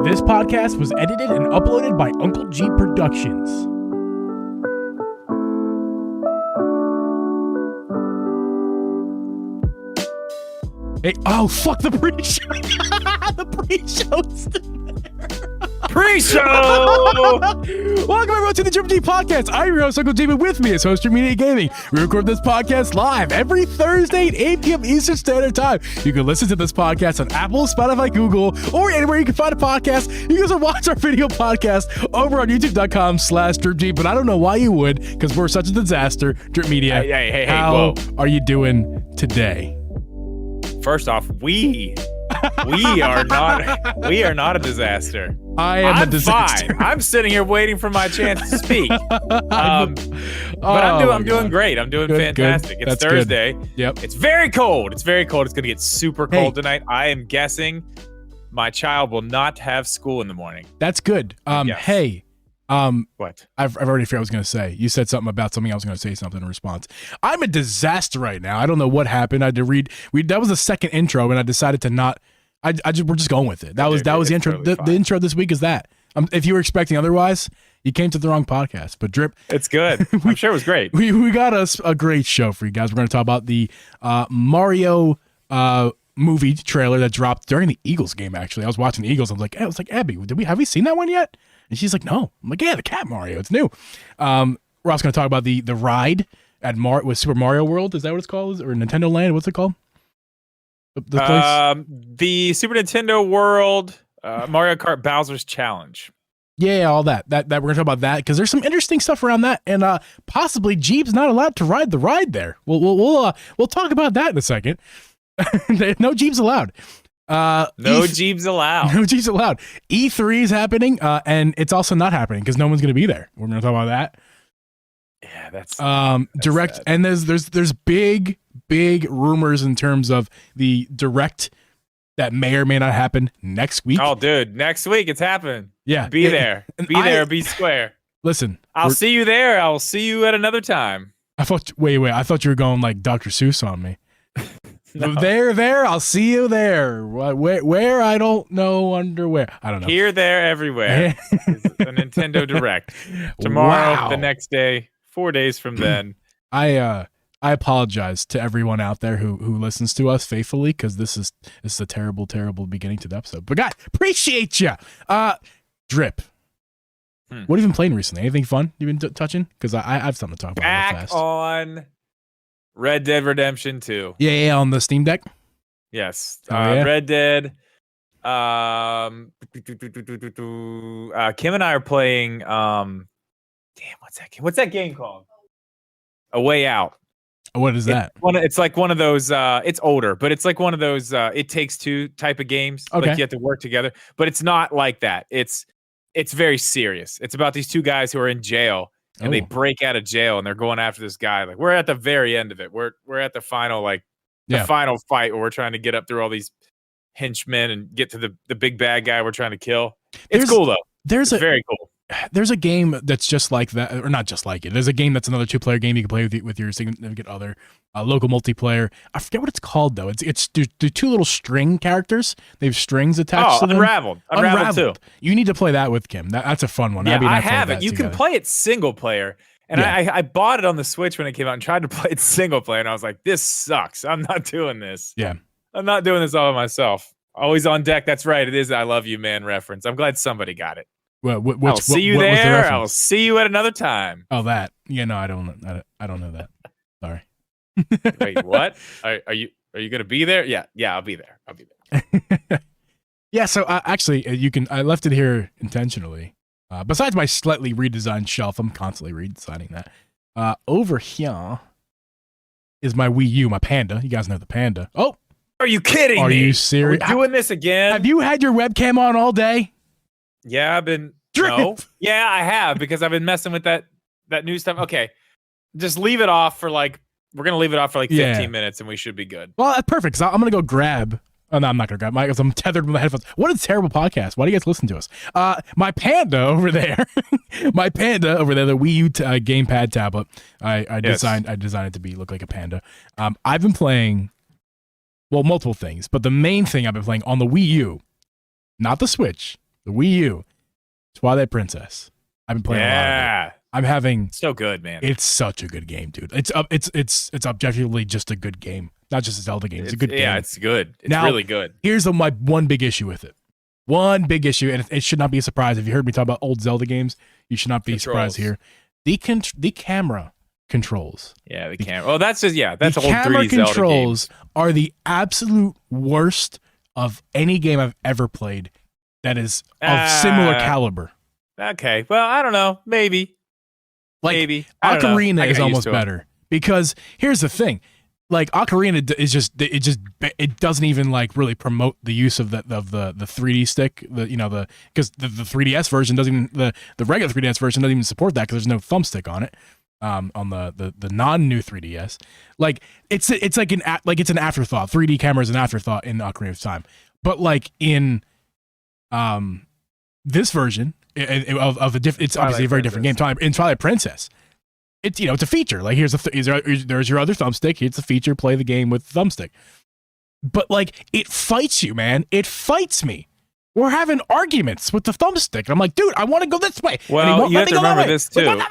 This podcast was edited and uploaded by Uncle Geeb Productions. Hey, oh, fuck the pre-show. The pre-show's Pre-show! Welcome everyone to the Drip Geeb Podcast. I'm your host, Uncle Geeb, and with me is host Media Gaming. We record this podcast live every Thursday at 8 p.m. Eastern Standard Time. You can listen to this podcast on Apple, Spotify, Google, or anywhere you can find a podcast. You can also watch our video podcast over on youtube.com/DripGeeb, but I don't know why you would, because we're such a disaster. Drip Media, Hey, how are you doing today? First off, we are not a disaster. I'm a disaster. Fine. I'm sitting here waiting for my chance to speak. But I'm doing great. I'm doing fantastic. Good. It's Thursday. Good. Yep. It's very cold. It's very cold. It's going to get super cold tonight. I am guessing my child will not have school in the morning. That's good. Yes. Hey. What? I've already forgot what I was going to say. You said something about something. I was going to say something in response. I'm a disaster right now. I don't know what happened. I had to read. That was the second intro, and I decided to not. We're just going with it. That was the intro. Totally the intro this week is that. If you were expecting otherwise, you came to the wrong podcast. But Drip, it's good. I'm sure it was great. We got us a great show for you guys. We're going to talk about the Mario movie trailer that dropped during the Eagles game. Actually, I was watching the Eagles. I was like, Abby, have we seen that one yet? And she's like, no. I'm like, yeah, the Cat Mario. It's new. We're also going to talk about the ride at with Super Mario World. Is that what it's called? Or Nintendo Land? What's it called? The place? The Super Nintendo World, Mario Kart Bowser's Challenge. Yeah, all that. That we're going to talk about that because there's some interesting stuff around that, and possibly Jeeb's not allowed to ride the ride there. We'll talk about that in a second. No Jeeb's allowed. No Jeeb's allowed. No Jeeb's allowed. E3 is happening, and it's also not happening because no one's going to be there. We're going to talk about that. Yeah, that's direct, sad. and there's big rumors in terms of the direct that may or may not happen next week. Oh, dude, next week it's happening. Yeah, be there, be square. Listen, I'll see you there. I'll see you at another time. I thought you were going like Dr. Seuss on me. No. There, I'll see you there. Where I don't know, underwear. I don't know. Here, there, everywhere. It's a Nintendo Direct. Tomorrow, wow. The next day, 4 days from then. I apologize to everyone out there who listens to us faithfully because this is a terrible beginning to the episode. But guys, appreciate you. Drip. What have you been playing recently? Anything fun you've been touching? Because I have something to talk about real fast. On Red Dead Redemption 2. Yeah, on the Steam Deck. Yes. Yeah. Red Dead. Kim and I are playing. Damn, what's that game called? A Way Out. What is that? It's like one of those. It's older, but it's like one of those. It Takes Two type of games. Okay. Like you have to work together, but it's not like that. It's very serious. It's about these two guys who are in jail. And they break out of jail and they're going after this guy. Like we're at the very end of it. We're at the final, final fight where we're trying to get up through all these henchmen and get to the big bad guy we're trying to kill. It's cool though. It's very cool. There's a game that's just like that, or not just like it. There's a game that's another 2-player game you can play with your significant other, local multiplayer. I forget what it's called though. It's the two little string characters. They have strings attached to them. Unraveled too. You need to play that with Kim. That's a fun one. Yeah, I have it. You can play it single player. And I bought it on the Switch when it came out and tried to play it single player. And I was like, this sucks. I'm not doing this. Yeah. I'm not doing this all by myself. Always on deck. That's right. It is I Love You, Man reference. I'm glad somebody got it. Well, I'll see you there. I'll see you at another time. Oh, that. Yeah, no, I don't know that. Sorry. Wait, what? Are you going to be there? Yeah, I'll be there. Yeah, so actually, I left it here intentionally. Besides my slightly redesigned shelf, I'm constantly redesigning that. Over here is my Wii U, my Panda. You guys know the Panda. Oh, are you kidding me? Are you serious? Are we doing this again? Have you had your webcam on all day? Yeah, I've been. No. Yeah, I have because I've been messing with that new stuff. Okay, just leave it off for we're gonna leave it off for 15 minutes and we should be good. Well, that's perfect. So I'm gonna go grab. Oh, no, I'm not gonna grab mine because I'm tethered with my headphones. What a terrible podcast! Why do you guys listen to us? My Panda over there, the Wii U gamepad tablet. I designed it to look like a panda. I've been playing, multiple things, but the main thing I've been playing on the Wii U, not the Switch, The Wii U, Twilight Princess. I've been playing a lot of it. I'm having so good, man. It's such a good game, dude. It's objectively just a good game, not just a Zelda game. It's a good game. Yeah, it's good. It's now, really good. Here's my one big issue with it. One big issue, and it should not be a surprise. If you heard me talk about old Zelda games, you should not be surprised here. The camera controls. Yeah, the camera. Oh, that's just that's the old 3D Zelda games. Camera controls are the absolute worst of any game I've ever played that is of similar caliber. Okay, well, I don't know. Maybe. Maybe. Ocarina is almost better because here's the thing. Like Ocarina is it doesn't even like really promote the use of the 3D stick, because the 3DS version doesn't even the regular 3DS version doesn't even support that because there's no thumbstick on it. On the non-new 3DS, like it's an afterthought. 3D camera is an afterthought in Ocarina of Time, but like in this version of a different, it's obviously a very different game. In Twilight Princess, it's it's a feature. Like there's your other thumbstick. Here's the feature. Play the game with the thumbstick. But like it fights you, man. It fights me. We're having arguments with the thumbstick. And I'm like, dude, I want to go this way. Well, you have to remember this too.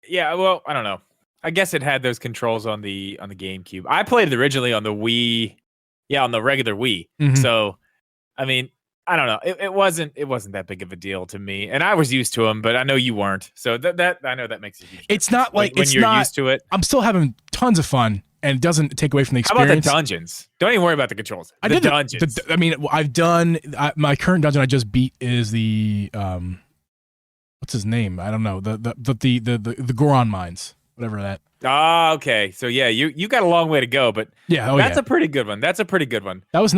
Yeah, well, I don't know. I guess it had those controls on the GameCube. I played it originally on the Wii. Yeah, on the regular Wii. Mm-hmm. So, I mean, I don't know. It wasn't that big of a deal to me, and I was used to them, but I know you weren't. So that I know that makes a huge difference. It's not like when you're used to it. I'm still having tons of fun, and it doesn't take away from the experience. How about the dungeons? Don't even worry about the controls. The dungeons. I mean, I've done my current dungeon I just beat is the what's his name? I don't know. The Goron mines, whatever that. Ah, okay. So yeah, you got a long way to go, but that's a pretty good one. That's a pretty good one. That was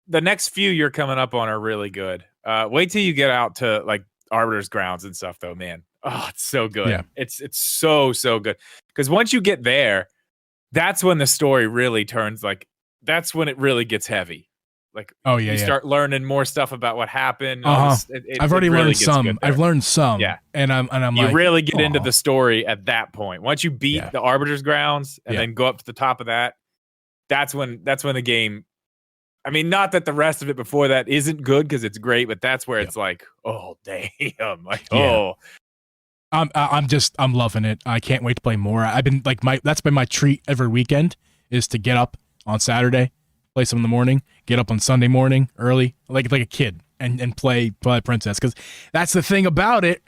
the next few you're coming up on are really good. Wait till you get out to like Arbiter's Grounds and stuff, though, man. Oh, it's so good. Yeah. It's so good. Because once you get there, that's when the story really turns. Like that's when it really gets heavy. Like you start learning more stuff about what happened. I've already learned some. I've learned some. Yeah, and I'm you like, really get into the story at that point. Once you beat the Arbiter's Grounds and then go up to the top of that, that's when the game. I mean, not that the rest of it before that isn't good because it's great, but that's where it's like, oh damn, like I'm loving it. I can't wait to play more. I've been like that's been my treat every weekend is to get up on Saturday, play some in the morning, get up on Sunday morning early, like a kid, and play Princess. Because that's the thing about it.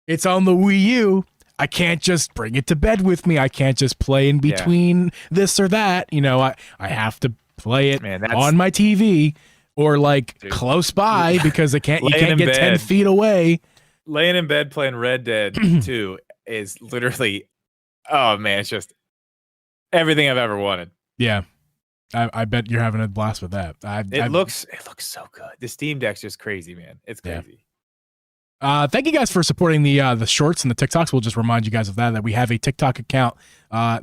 It's on the Wii U. I can't just bring it to bed with me. I can't just play in between this or that. I have to play it on my TV or close by because you can't get 10 feet away. Laying in bed playing Red Dead 2 is literally, oh man, it's just everything I've ever wanted. Yeah. I bet you're having a blast with that. It looks so good. The Steam Deck's just crazy, man. It's crazy. Yeah. Thank you guys for supporting the shorts and the TikToks. We'll just remind you guys of that we have a TikTok account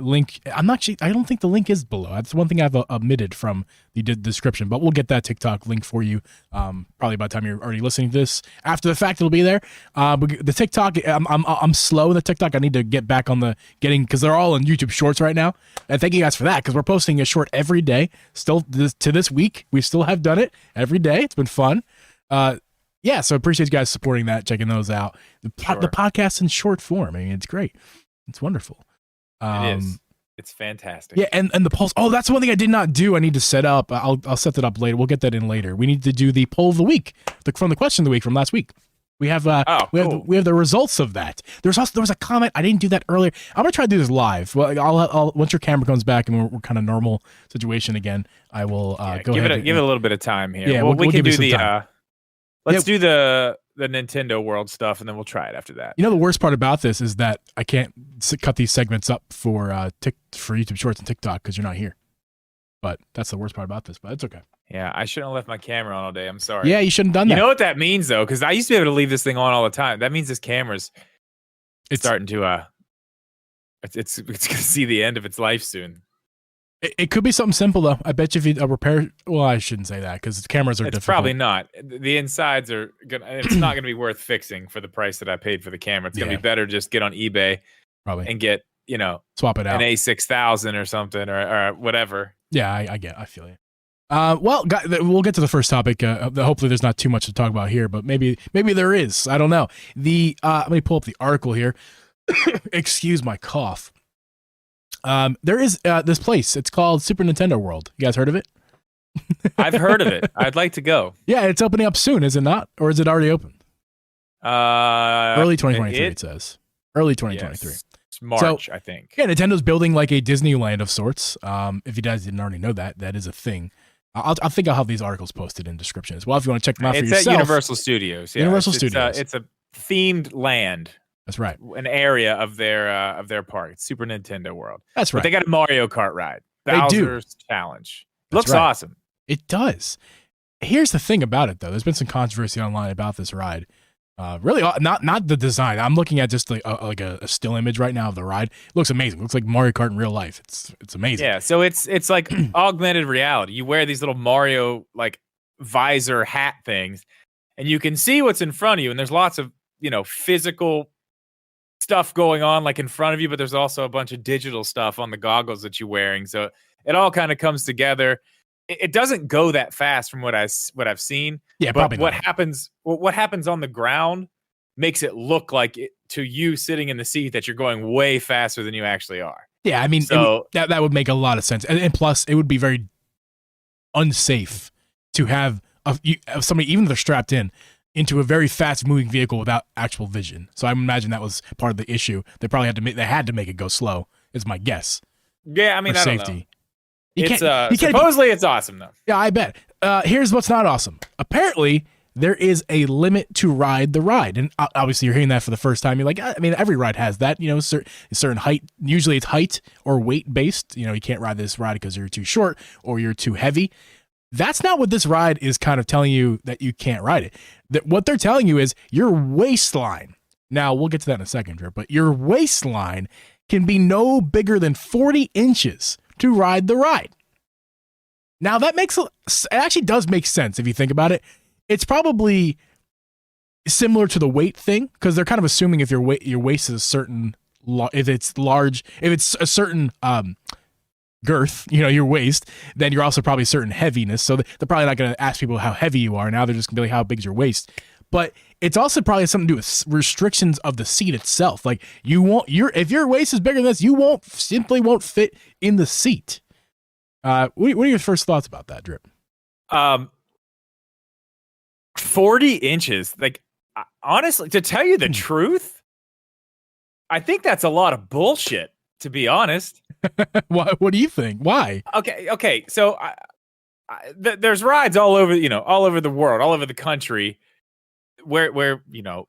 link. I don't think the link is below. That's one thing I've omitted from the description, but we'll get that TikTok link for you probably by the time you're already listening to this. After the fact, it'll be there. The TikTok, I'm slow in the TikTok. I need to get back on because they're all on YouTube Shorts right now. And thank you guys for that because we're posting a short every day. Still to this week, we still have done it every day. It's been fun. Yeah, so appreciate you guys supporting that, checking those out. The podcast in short form. I mean, it's great. It's wonderful. It is. It's fantastic. Yeah, and the polls. Oh, that's one thing I did not do. I need to set up. I'll set that up later. We'll get that in later. We need to do the poll of the week from the question of the week from last week. We have we have the results of that. There was a comment. I didn't do that earlier. I'm gonna try to do this live. Well, I'll once your camera comes back and we're kind of normal situation again. I will go ahead. Give it a little bit of time here. Yeah, well, we can do the. Time. Let's do the Nintendo World stuff, and then we'll try it after that. The worst part about this is that I can't cut these segments up for YouTube Shorts and TikTok because you're not here. But that's the worst part about this. But it's okay. Yeah, I shouldn't have left my camera on all day. I'm sorry. Yeah, you shouldn't have done that. You know what that means, though? Because I used to be able to leave this thing on all the time. That means this camera's starting to it's going to see the end of its life soon. It could be something simple though. I bet you if you repair. Well, I shouldn't say that because cameras are difficult. It's probably not. The insides are gonna. It's not going to be worth fixing for the price that I paid for the camera. It's going to be better just get on eBay, probably, and get swap it out an A6000 or something or whatever. Yeah, I feel you. Well, we'll get to the first topic. Hopefully, there's not too much to talk about here, but maybe there is. I don't know. Let me pull up the article here. Excuse my cough. There is this place. It's called Super Nintendo World. You guys heard of it? I've heard of it. I'd like to go. Yeah, it's opening up soon, is it not? Or is it already open? Early 2023, it says. Early 2023. Yes. It's March, I think. Yeah, Nintendo's building like a Disneyland of sorts. If you guys didn't already know that, that is a thing. I'll have these articles posted in description as well if you want to check them out for yourself. It's at Universal Studios. Yeah, Universal Studios. It's a themed land. That's right. An area of their park. It's Super Nintendo World. That's right. But they got a Mario Kart ride. They do. Bowser's Challenge. Looks awesome. It does. Here's the thing about it, though. There's been some controversy online about this ride. Really, not the design. I'm looking at just like a still image right now of the ride. It looks amazing. It looks like Mario Kart in real life. It's amazing. Yeah, so it's like augmented reality. You wear these little Mario like visor hat things, and you can see what's in front of you. And there's lots of physical stuff going on like in front of you, but there's also a bunch of digital stuff on the goggles that you're wearing. So it all kind of comes together. It doesn't go that fast from what I've seen. Yeah, but probably what not. happens on the ground makes it look like to you sitting in the seat that you're going way faster than you actually are. Yeah, I mean, so that would make a lot of sense, and plus it would be very unsafe to have somebody, even if they're strapped into a very fast moving vehicle without actual vision. So I imagine that was part of the issue. They probably had to make it go slow. Is my guess. Yeah, I mean, I don't know. Supposedly it's awesome though. Yeah, I bet. Here's what's not awesome. Apparently, there is a limit to ride the ride, and obviously you're hearing that for the first time. You're like, I mean, every ride has that. Certain height. Usually, it's height or weight based. You can't ride this ride because you're too short or you're too heavy. That's not what this ride is kind of telling you that you can't ride it. That what they're telling you is your waistline. Now we'll get to that in a second, Drew, but your waistline can be no bigger than 40 inches to ride the ride. Now it actually does make sense if you think about it. It's probably similar to the weight thing because they're kind of assuming if your waist is a certain, if it's large, if it's a certain girth, your waist, then you're also probably a certain heaviness. So they're probably not going to ask people how heavy you are. Now they're just going to be like, how big is your waist? But it's also probably something to do with restrictions of the seat itself. Like if your waist is bigger than this, you simply won't fit in the seat. What are your first thoughts about that, Drip? 40 inches. Like, honestly, to tell you the truth, I think that's a lot of bullshit, to be honest. What do you think? Why? Okay. So there's rides all over the world, all over the country where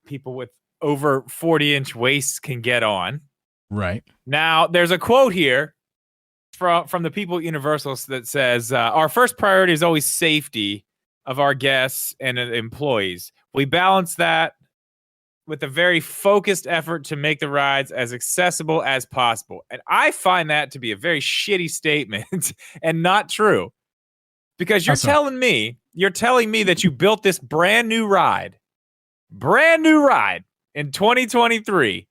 people with over 40-inch waists can get on. Right. Now, there's a quote here from the people at Universal that says, our first priority is always safety of our guests and employees. We balance that with a very focused effort to make the rides as accessible as possible. And I find that to be a very shitty statement and not true. Because you're telling me that you built this brand new ride in 2023.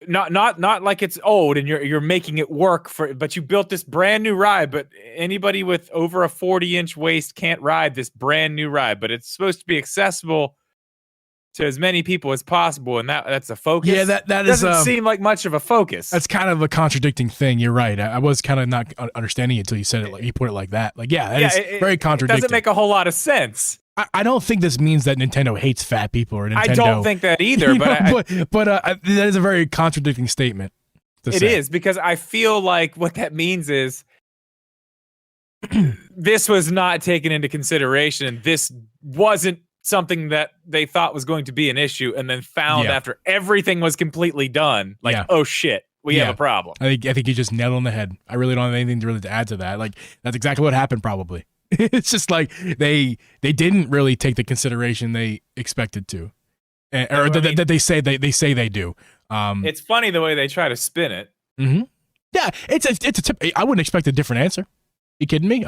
Not like it's old and you're making it work but you built this brand new ride, but anybody with over a 40-inch waist can't ride this brand new ride, but it's supposed to be accessible to as many people as possible, and that's a focus. Yeah, that doesn't seem like much of a focus. That's kind of a contradicting thing. You're right. I was kind of not understanding it until you said it. Like you put it like that. Like, it's very contradicting. It doesn't make a whole lot of sense. I don't think this means that Nintendo hates fat people or Nintendo. I don't think that either. But that is a very contradicting statement. It is, because I feel like what that means is this was not taken into consideration. This wasn't something that they thought was going to be an issue, and then found after everything was completely done, like, oh shit, we have a problem. I think you just nailed it on the head. I really don't have anything to really add to that. Like, that's exactly what happened probably. It's just like they didn't really take the consideration they expected to, that they say they do. It's funny the way they try to spin it. Mm-hmm. Yeah, it's a tip. I wouldn't expect a different answer. You kidding me?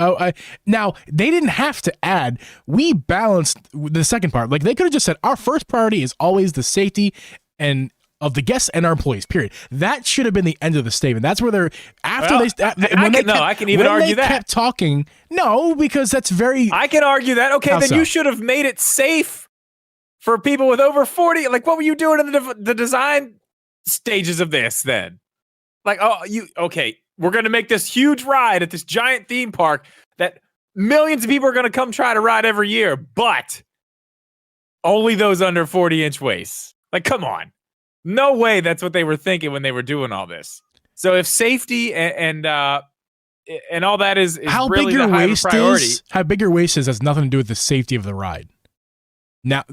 Now they didn't have to add. We balanced the second part. Like, they could have just said our first priority is always the safety and of the guests and our employees. Period. That should have been the end of the statement. That's where they're after I can even argue that. Kept talking. No, because that's very. I can argue that. Okay, then you should have made it safe for people with over 40. Like, what were you doing in the design stages of this then? Like, we're going to make this huge ride at this giant theme park that millions of people are going to come try to ride every year, but only those under 40-inch waists. Like, come on. No way that's what they were thinking when they were doing all this. So if safety and all that is how really big your the high waist priority. How big your waist is has nothing to do with the safety of the ride. Now,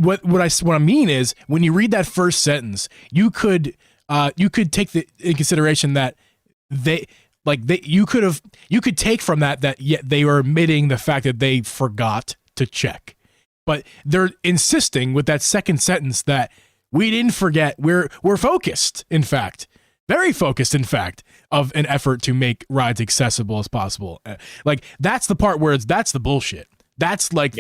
what I mean is when you read that first sentence, you could take in consideration that you could take from that they were admitting the fact that they forgot to check, but they're insisting with that second sentence that we didn't forget. We're focused, in fact, very focused, in fact, of an effort to make rides accessible as possible. Like that's the part where that's the bullshit. That's like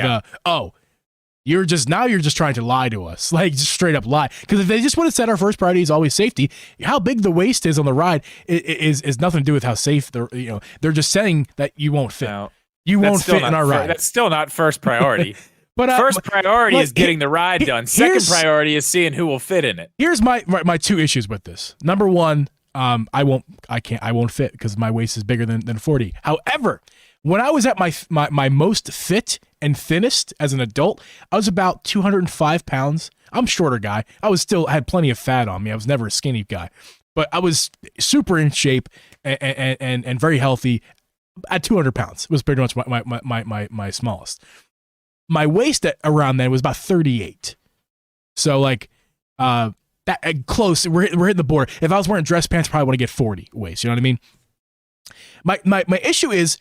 you're just trying to lie to us, like just straight up lie. Because if they just would have said our first priority is always safety, how big the waist is on the ride is nothing to do with how safe they're just saying that you won't fit. No, you won't fit in our ride. That's still not first priority. But first priority is getting the ride done. Second priority is seeing who will fit in it. Here's my two issues with this. Number one, I won't fit because my waist is bigger than 40. However, when I was at my most fit and thinnest as an adult, I was about 205 pounds. I'm a shorter guy. I had plenty of fat on me. I was never a skinny guy, but I was super in shape and very healthy at 200 pounds. It was pretty much my smallest. My waist around then was about 38. So like that close. We're hitting the border. If I was wearing dress pants, I probably want to get 40 waist. You know what I mean? My issue is,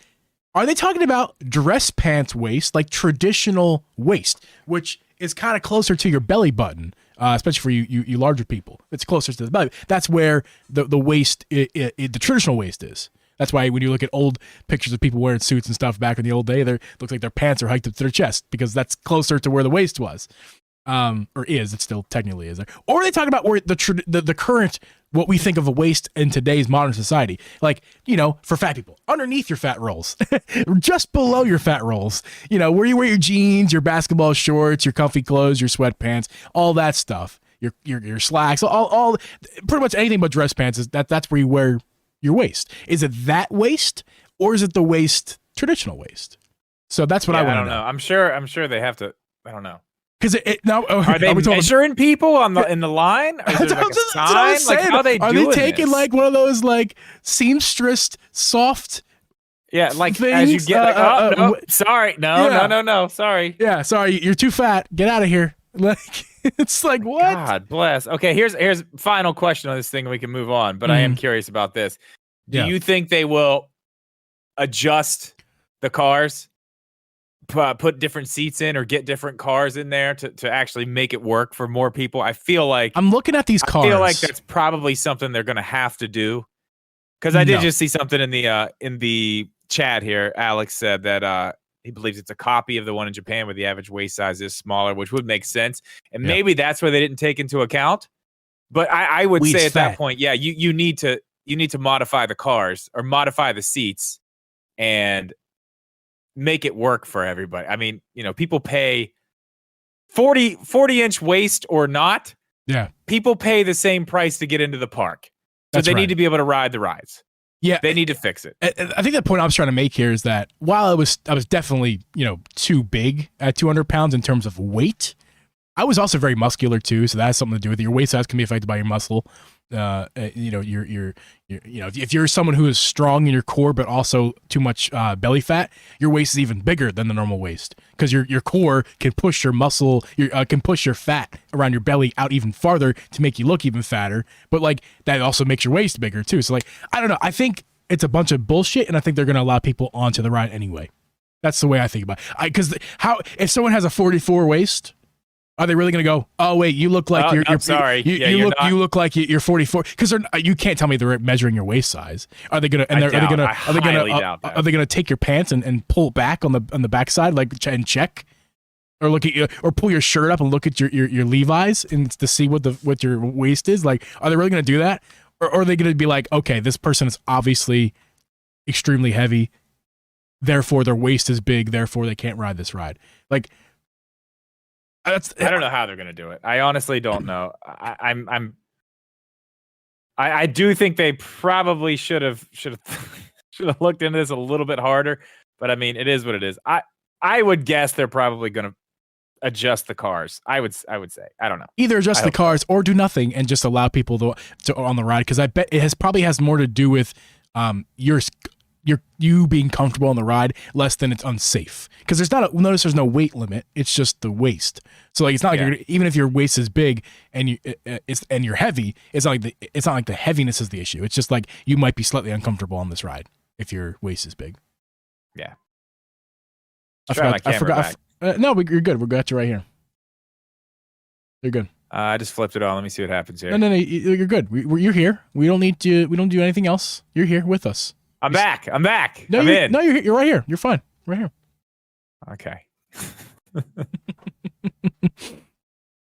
are they talking about dress pants waist, like traditional waist, which is kind of closer to your belly button, especially for you larger people? It's closer to the belly. That's where the waist, the traditional waist is. That's why when you look at old pictures of people wearing suits and stuff back in the old day, it looks like their pants are hiked up to their chest because that's closer to where the waist was, or is. It still technically is there. Or are they talking about where the current, what we think of a waist in today's modern society, like, for fat people, underneath your fat rolls, just below your fat rolls, where you wear your jeans, your basketball shorts, your comfy clothes, your sweatpants, all that stuff, your slacks, all pretty much anything but dress pants that's where you wear your waist. Is it that waist or is it the waist, traditional waist? So that's what I want to know. I'm sure they have to. I don't know. Because are they measuring people in the line? Or is there like a sign? Like, how are they taking this? Like one of those like seamstress soft? Yeah, like things? As you get no, sorry, no, sorry. Yeah, sorry, you're too fat. Get out of here. Like it's like what? God bless. Okay, here's final question on this thing. And we can move on, but I am curious about this. Do you think they will adjust the cars, put different seats in, or get different cars in there to actually make it work for more people? I feel like I'm looking at these cars. I feel like that's probably something they're going to have to do. Because I did just see something in the chat here. Alex said that he believes it's a copy of the one in Japan where the average waist size is smaller, which would make sense. And maybe that's where they didn't take into account. But I would say at that point, you need to modify the cars or modify the seats and make it work for everybody. I mean, people pay 40-inch waist or not. Yeah. People pay the same price to get into the park. So they need to be able to ride the rides. Yeah. They need to fix it. I think the point I was trying to make here is that while I was definitely, too big at 200 pounds in terms of weight, I was also very muscular too. So that has something to do with it. Your waist size can be affected by your muscle. If you're someone who is strong in your core but also too much belly fat, your waist is even bigger than the normal waist because your core can push your muscle, can push your fat around your belly out even farther to make you look even fatter. But like that also makes your waist bigger too. So like I don't know. I think it's a bunch of bullshit, and I think they're going to allow people onto the ride anyway. That's the way I think about it. Because if someone has a 44 waist. Are they really going to go, oh, wait, you look like you're sorry. You look like you're 44 because you can't tell me they're measuring your waist size. Are they going to are they going to take your pants and pull back on the backside and check? or look at you, or pull your shirt up and look at your Levi's and to see what your waist is. Like, are they really going to do that, or are they going to be like, okay, this person is obviously extremely heavy, therefore their waist is big, therefore they can't ride this ride. Like, I don't know how they're going to do it. I honestly don't know. I do think they probably should have looked into this a little bit harder. But I mean, it is what it is. I would guess they're probably going to adjust the cars. I would say. I don't know. Either adjust the cars or do nothing and just allow people to on the ride, because I bet it probably has more to do with you being comfortable on the ride less than it's unsafe, because there's no weight limit. It's just the waist. So like, it's not like even if your waist is big and you're heavy, it's not like the heaviness is the issue. It's just like you might be slightly uncomfortable on this ride if your waist is big. Yeah. I forgot. No, you're good. We got you right here. You're good. I just flipped it on. Let me see what happens here. No, you're good. You're here. We don't do anything else. You're here with us. I'm back. No, I'm in. No, you're right here. You're fine. Right here. Okay.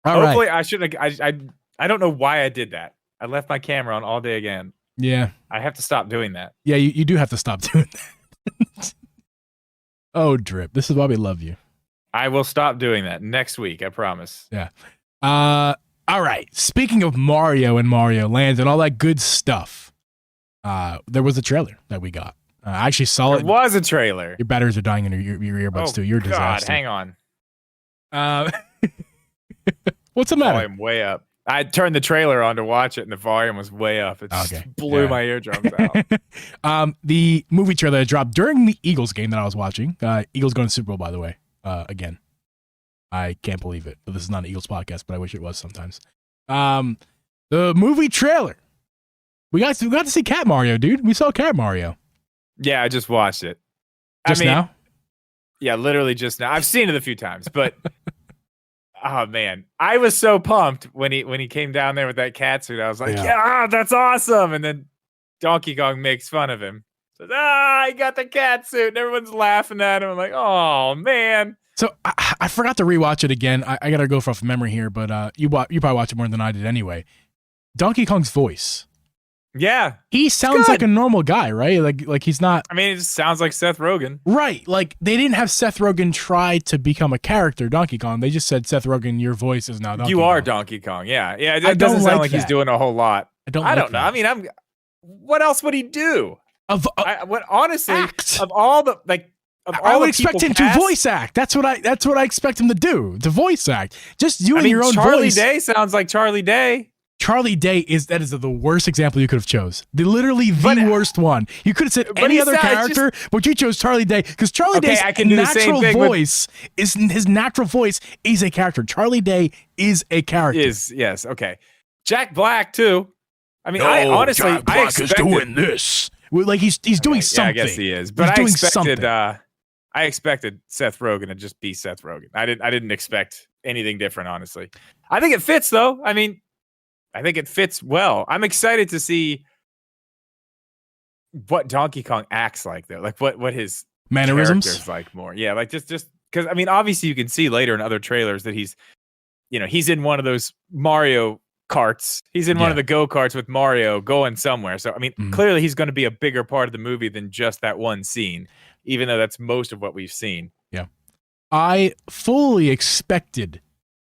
Hopefully, I shouldn't. I don't know why I did that. I left my camera on all day again. Yeah. I have to stop doing that. Yeah, you do have to stop doing that. Oh, Drip. This is why we love you. I will stop doing that next week. I promise. Yeah. All right. Speaking of Mario and Mario Land and all that good stuff, there was a trailer that we got. I actually saw it. There was a trailer. Your batteries are dying in your earbuds too. You're a disaster. God, hang on. What's the matter? Volume way up. I turned the trailer on to watch it, and the volume was way up. It just blew my eardrums out. The movie trailer that dropped during the Eagles game that I was watching. Eagles going to Super Bowl, by the way. Again, I can't believe it. But this is not an Eagles podcast, but I wish it was sometimes. The movie trailer. We got to see Cat Mario, dude. We saw Cat Mario. Yeah, I just watched it. Now? Yeah, literally just now. I've seen it a few times, but oh man, I was so pumped when he came down there with that cat suit. I was like, yeah, that's awesome. And then Donkey Kong makes fun of him. Says, he got the cat suit, and everyone's laughing at him. I'm like, oh man. So I forgot to rewatch it again. I gotta go off memory here, but you probably watch it more than I did anyway. Donkey Kong's voice. Yeah, he sounds like a normal guy, right? Like he's not. I mean, it just sounds like Seth Rogen, right? Like they didn't have Seth Rogen try to become a character, Donkey Kong. They just said, Seth Rogen, your voice is now Donkey Kong. You are Donkey Kong. Yeah. It doesn't sound like he's doing a whole lot. I don't know. I mean, what else would he do? Honestly, act. Of all the I would expect him to voice act. That's what I expect him to do. To voice act. Just doing your own Charlie voice. Day sounds like Charlie Day. Charlie Day is the worst example you could have chose. The worst one. You could have said any other character, but you chose Charlie Day because Charlie Day's natural voice is his natural voice is a character. Charlie Day is a character. Yes. Okay. Jack Black too. I mean, I honestly, Jack Black is doing this. Like he's doing something. Yeah, I guess he is. But I expected Seth Rogen to just be Seth Rogen. I didn't expect anything different, honestly. I think it fits though. I mean, I think it fits well. I'm excited to see what Donkey Kong acts like though. Like what his mannerisms character's like more. Yeah, like just because I mean, obviously you can see later in other trailers that he's in one of those Mario karts. He's in one of the go-karts with Mario going somewhere. So I mean, clearly he's going to be a bigger part of the movie than just that one scene, even though that's most of what we've seen. Yeah. I fully expected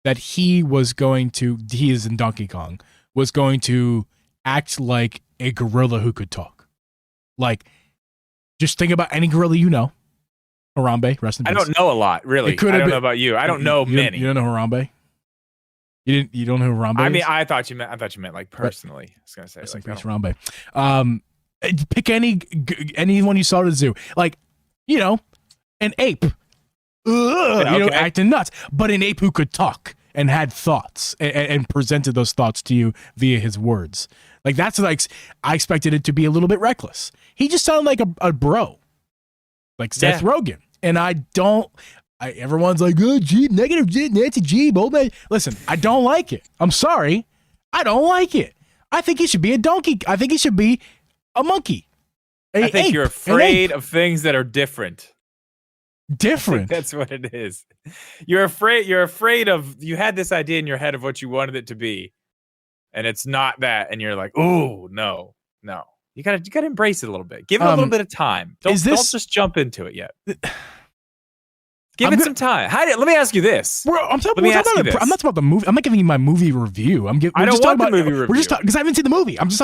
that he is in Donkey Kong, was going to act like a gorilla who could talk. Like, just think about any gorilla you know. Harambe, rest in peace. I don't know a lot, really. I don't know about you. I don't know many. You don't know Harambe? You don't know who Harambe is? I mean, I thought you meant like personally. I was gonna say like Harambe. Pick anyone you saw at the zoo. Like, an ape. Acting nuts, but an ape who could talk and had thoughts and presented those thoughts to you via his words. Like that's like I expected it to be a little bit reckless. He just sounded like a bro, like Seth Rogen, and everyone's like, oh, Geeb, negative Geeb, Nancy Geeb, oh man. Listen, I don't like it. I'm sorry, I don't like it. I think he should be a donkey. I think he should be a monkey. I think you're afraid of things that are different. different. That's what it is. You're afraid of, you had this idea in your head of what you wanted it to be, and it's not that, and you're like, oh no. You gotta embrace it a little bit. Give it a little bit of time. Don't just jump into it yet. Give it some time. Let me ask you this. I'm not talking about the movie. I'm not giving you my movie review. I don't want the movie review. We're just talking because I haven't seen the movie. I'm just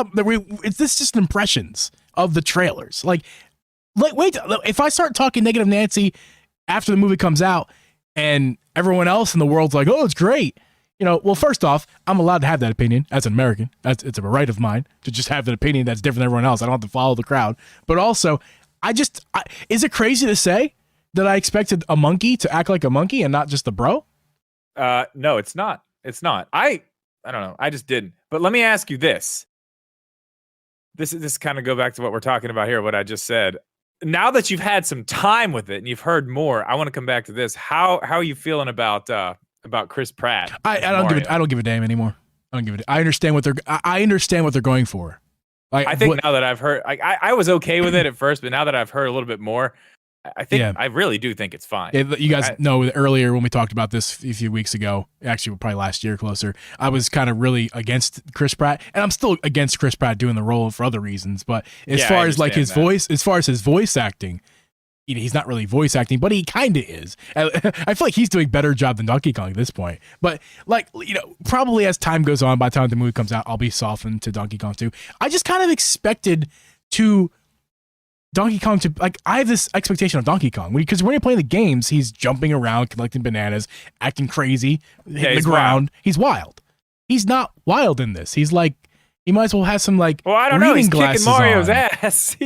this just impressions of the trailers. Like wait, if I start talking negative Nancy after the movie comes out and everyone else in the world's like, oh, it's great. Well, first off, I'm allowed to have that opinion as an American. It's a right of mine to just have an opinion that's different than everyone else. I don't have to follow the crowd. But also, is it crazy to say that I expected a monkey to act like a monkey and not just a bro? No, it's not. It's not. I don't know. I just didn't. But let me ask you this. This kind of go back to what we're talking about here, what I just said. Now that you've had some time with it and you've heard more, I want to come back to this. How are you feeling about Chris Pratt? I don't give a damn anymore. I understand what they're going for. I think now that I've heard, I was okay with it at first, but now that I've heard a little bit more, I really do think it's fine. You guys know earlier when we talked about this a few weeks ago, actually probably last year closer, I was kind of really against Chris Pratt, and I'm still against Chris Pratt doing the role for other reasons. But as far as like his voice acting, he's not really voice acting, but he kind of is. I feel like he's doing a better job than Donkey Kong at this point. But probably as time goes on, by the time the movie comes out, I'll be softened to Donkey Kong 2. I just kind of expected Donkey Kong to, I have this expectation of Donkey Kong because when you're playing the games, he's jumping around, collecting bananas, acting crazy, hitting the ground. Wild. He's wild. He's not wild in this. He's like, he might as well have some I don't know. He's kicking Mario's ass.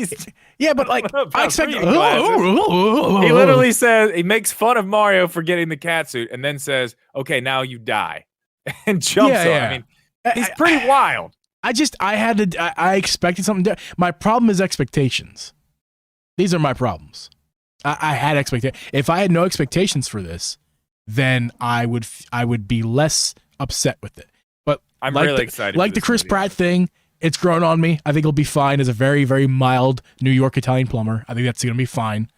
Yeah, but I expect. He literally says, he makes fun of Mario for getting the cat suit, and then says, "Okay, now you die," and jumps on. I mean, he's pretty wild. I expected something different. My problem is expectations. These are my problems. I had expectations. If I had no expectations for this, then I would be less upset with it. But I'm really excited. Like the Chris Pratt thing, it's grown on me. I think it'll be fine as a very, very mild New York Italian plumber. I think that's going to be fine.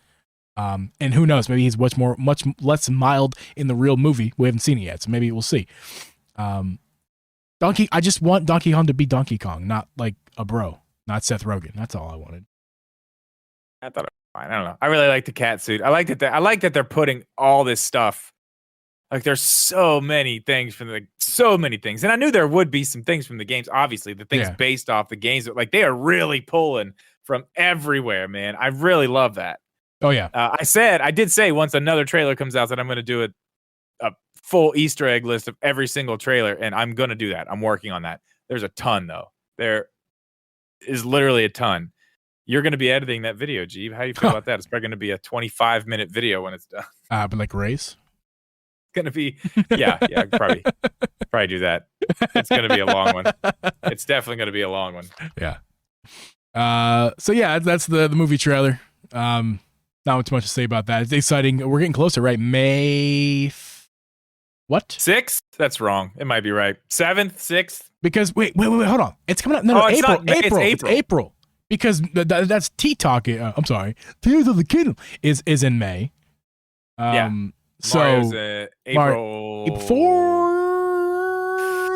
And who knows? Maybe he's much less mild in the real movie. We haven't seen it yet, so maybe we'll see. I just want Donkey Kong to be Donkey Kong, not like a bro, not Seth Rogen. That's all I wanted. I thought it was fine. I don't know. I really like the cat suit. I like that they're putting all this stuff. Like there's so many things, and I knew there would be some things from the games. Obviously, the things based off the games, like they are really pulling from everywhere, man. I really love that. Oh yeah. I did say once another trailer comes out that I'm going to do a full Easter egg list of every single trailer, and I'm going to do that. I'm working on that. There's a ton though. There is literally a ton. You're going to be editing that video, Geeb. How do you feel about that? It's probably going to be a 25-minute video when it's done. But like race? It's going to be, yeah, probably do that. It's going to be a long one. It's definitely going to be a long one. Yeah. So yeah, that's the movie trailer. Not too much to say about that. It's exciting. We're getting closer, right? May what? 6th? That's wrong. It might be right. 7th, 6th? Because wait, hold on. It's coming out. No, April. It's April. Because that's Tea Talk. I'm sorry. Tears of the Kingdom is in May. So April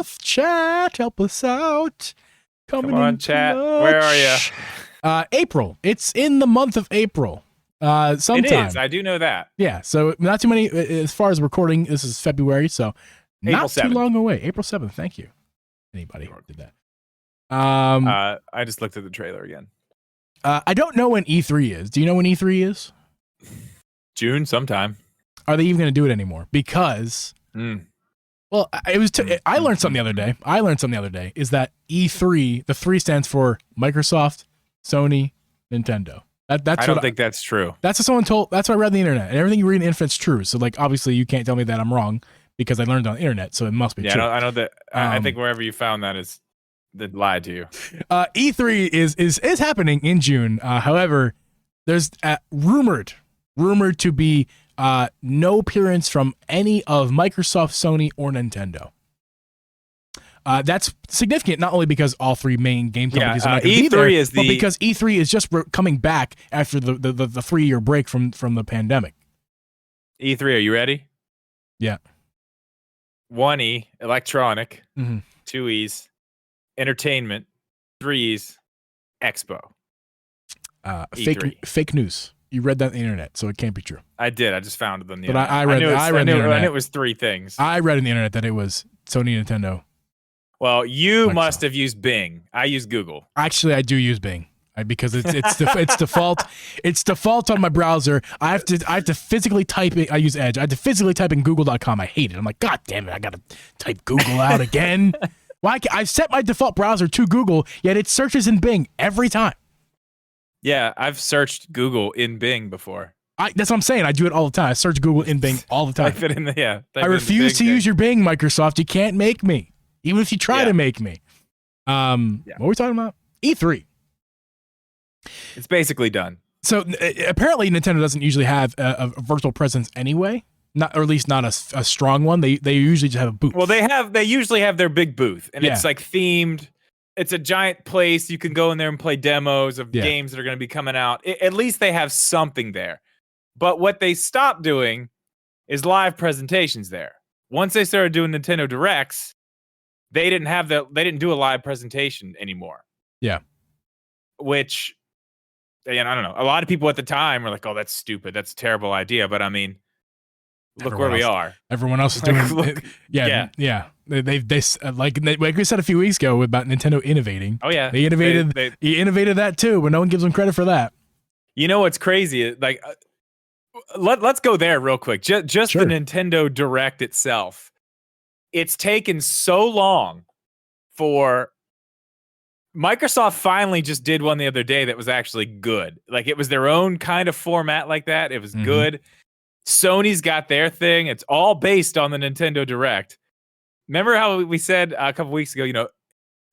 4th. Chat, help us out. Come on, chat. Where are you? April. It's in the month of April. Sometime. It is. I do know that. Yeah. So not too many. As far as recording, this is February, so not too long away. April 7th. Thank you. Anybody who did that. I just looked at the trailer again. I don't know when E3 is. Do you know when E3 is? June sometime. Are they even going to do it anymore? Because, well, it was. I learned something the other day. Is that E3? The 3 stands for Microsoft, Sony, Nintendo. I don't think that's true. That's what someone told. That's what I read on the internet, and everything you read on the internet's true. So, like, obviously, you can't tell me that I'm wrong because I learned on the internet, so it must be true. I know that. I think wherever you found that is. That lied to you. E3 is happening in June. However, there's rumored to be no appearance from any of Microsoft, Sony, or Nintendo. That's significant, not only because all 3 main game companies are not going to be there, but because E3 is just coming back after the 3-year break from the pandemic. E3, are you ready? Yeah. 1E, electronic. Mhm. 2E's, entertainment. 3E's, expo. E3. Fake news. You read that on the internet, so it can't be true. I did. I just found it on the But internet. I read the internet. I knew it was 3 things. I read on the internet that it was Sony, Nintendo. Well, you Microsoft. must have used Bing. I use Google. Actually, I do use Bing because it's default. It's default on my browser. I have to physically type it. I use Edge. I have to physically type in Google.com. I hate it. I'm like, God damn it! I gotta type Google out again. Why? I've set my default browser to Google, yet it searches in Bing every time. Yeah, I've searched Google in Bing before. That's what I'm saying. I do it all the time. I search Google in Bing all the time. Type it in the I refuse to use your Bing, Microsoft. You can't make me, even if you try to make me. What were we talking about? E3. It's basically done. So apparently, Nintendo doesn't usually have a virtual presence anyway. Not, or at least not a strong one. They usually just have a booth. Well, they usually have their big booth, and it's like themed. It's a giant place. You can go in there and play demos of games that are going to be coming out. At least they have something there. But what they stopped doing is live presentations there. Once they started doing Nintendo Directs, they didn't do a live presentation anymore. Yeah. Which, and I don't know. A lot of people at the time were like, "Oh, that's stupid. That's a terrible idea." But I mean, look where we are. Everyone else is doing. Yeah. They like we said a few weeks ago about Nintendo innovating. Oh yeah, they innovated. He innovated that too, but no one gives them credit for that. You know what's crazy? Like, let's go there real quick. Just the Nintendo Direct itself. It's taken so long for Microsoft finally just did one the other day that was actually good. Like, it was their own kind of format like that. It was good. Sony's got their thing. It's all based on the Nintendo Direct. Remember how we said a couple weeks ago,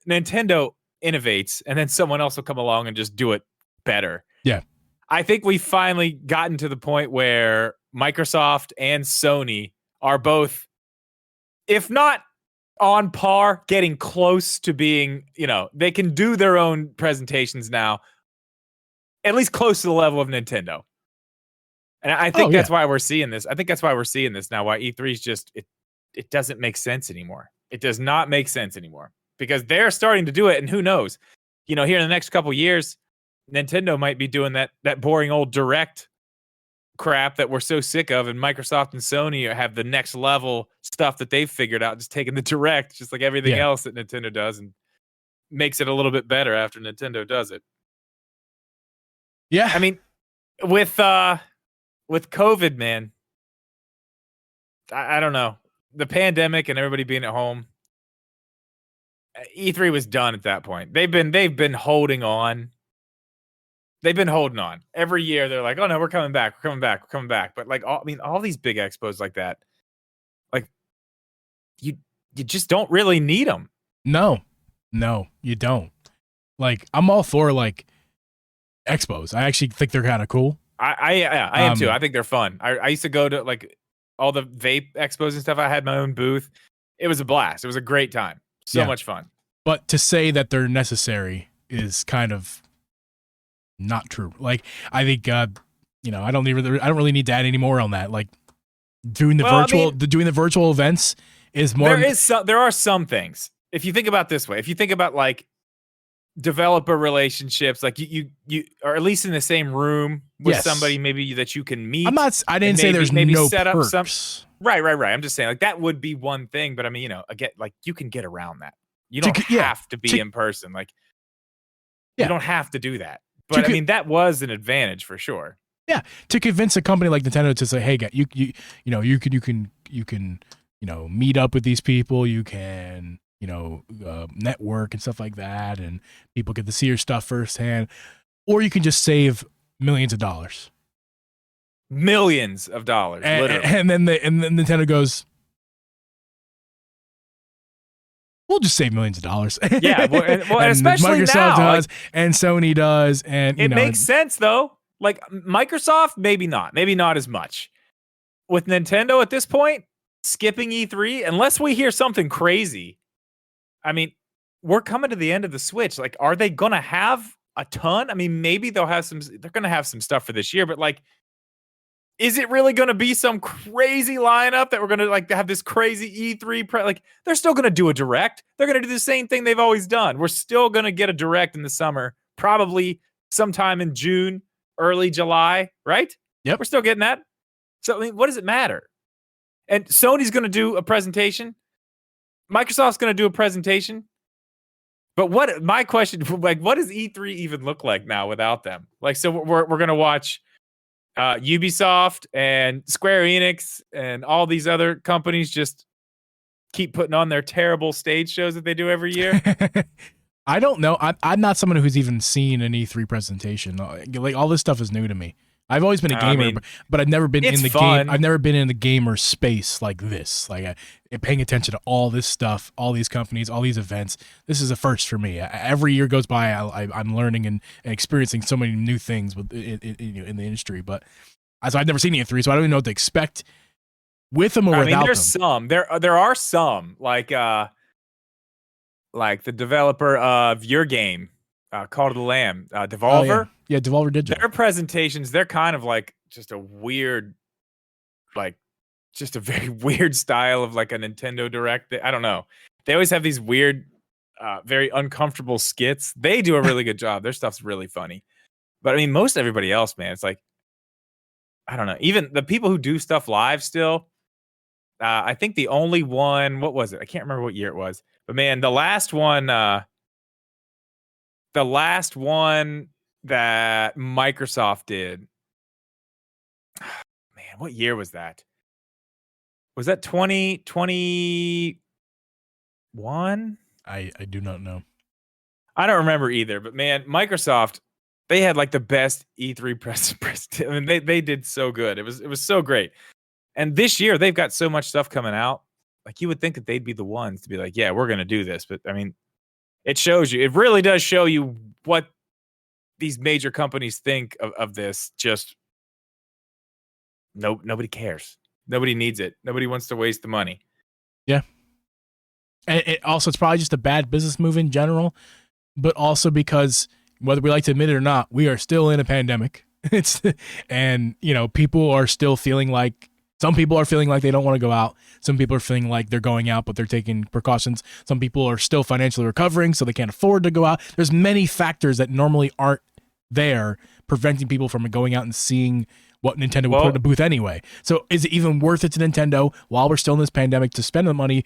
Nintendo innovates and then someone else will come along and just do it better. Yeah. I think we've finally gotten to the point where Microsoft and Sony are both, if not on par, getting close to being, they can do their own presentations now, at least close to the level of Nintendo. And I think that's why we're seeing this. I think that's why we're seeing this now. Why E3 is just, it doesn't make sense anymore. It does not make sense anymore because they're starting to do it. And who knows, here in the next couple years, Nintendo might be doing that boring old Direct crap that we're so sick of. And Microsoft and Sony have the next level stuff that they've figured out, just taking the Direct, just like everything else that Nintendo does, and makes it a little bit better after Nintendo does it. Yeah. I mean, with COVID, man, I don't know. The pandemic and everybody being at home, E3 was done at that point. They've been holding on. They've been holding on. Every year they're like, "Oh no, we're coming back. We're coming back. We're coming back." But like, all these big expos like that, like you just don't really need them. No, you don't. Like, I'm all for like expos. I actually think they're kind of cool. I am too. I think they're fun. I used to go to like all the vape expos and stuff. I had my own booth. It was a blast. It was a great time. So much fun. But to say that they're necessary is kind of not true. Like, I think I don't really need to add any more on that. Like, doing the virtual events is more. There are some things. If you think about it this way, if you think about like developer relationships, like you are at least in the same room with somebody maybe that you can meet. I didn't say there's no set perks. Up some. Right. I'm just saying, like, that would be one thing, but I mean, again, like, you can get around that. You don't have to be in person. Like, you don't have to do that. But I mean, that was an advantage for sure. Yeah, to convince a company like Nintendo to say, "Hey, you can meet up with these people. You can network and stuff like that, and people get to see your stuff firsthand, or you can just save millions of dollars." Millions of dollars, literally. And then Nintendo goes, "We'll just save millions of dollars." Yeah, and especially Microsoft now, does, and Sony does, and it makes sense though. Like, Microsoft, maybe not as much. With Nintendo at this point, skipping E3, unless we hear something crazy. I mean, we're coming to the end of the Switch. Like, are they gonna have a ton? I mean, maybe they'll have some. They're gonna have some stuff for this year, but like, is it really going to be some crazy lineup that we're going to like have this crazy E3 like they're still going to do a direct. They're going to do the same thing they've always done. We're still going to get a direct in the summer, probably sometime in June, early July, right? Yep. We're still getting that. So I mean, what does it matter? And Sony's going to do a presentation. Microsoft's going to do a presentation. But my question, like, what does E3 even look like now without them? Like, so we're going to watch Ubisoft and Square Enix and all these other companies just keep putting on their terrible stage shows that they do every year. I don't know. I'm not someone who's even seen an E3 presentation. Like all this stuff is new to me. I've always been a gamer, but I've never been in the game. I've never been in the gamer space like this. Like paying attention to all this stuff, all these companies, all these events. This is a first for me. Every year goes by, I'm learning and experiencing so many new things in the industry. But so I've never seen E3, so I don't even know what to expect with them or without them. There's some. There are some like the developer of your game, Call of the Lamb, Devolver. Oh, yeah, Devolver Digital. Their presentations, they're kind of like just a weird, like just a very weird style of like a Nintendo Direct. I don't know. They always have these weird, very uncomfortable skits. They do a really good job. Their stuff's really funny. But I mean, most everybody else, man, it's like, I don't know. Even the people who do stuff live still, I think the only one, what was it? I can't remember what year it was. But man, the last one that Microsoft did, man, what year was that? Was that 2021? I do not know. I don't remember either, but man, Microsoft, they had like the best E3 press. I mean, they did so good. It was so great. And this year they've got so much stuff coming out. Like you would think that they'd be the ones to be like, yeah, we're going to do this. But I mean, it shows you, it really does show you what these major companies think of this. Just nobody cares. Nobody needs it. Nobody wants to waste the money. Yeah. And it's probably just a bad business move in general, but also because whether we like to admit it or not, we are still in a pandemic. And people are still feeling like, some people are feeling like they don't want to go out. Some people are feeling like they're going out, but they're taking precautions. Some people are still financially recovering, so they can't afford to go out. There's many factors that normally aren't there preventing people from going out and seeing what Nintendo would put in a booth anyway. So is it even worth it to Nintendo while we're still in this pandemic to spend the money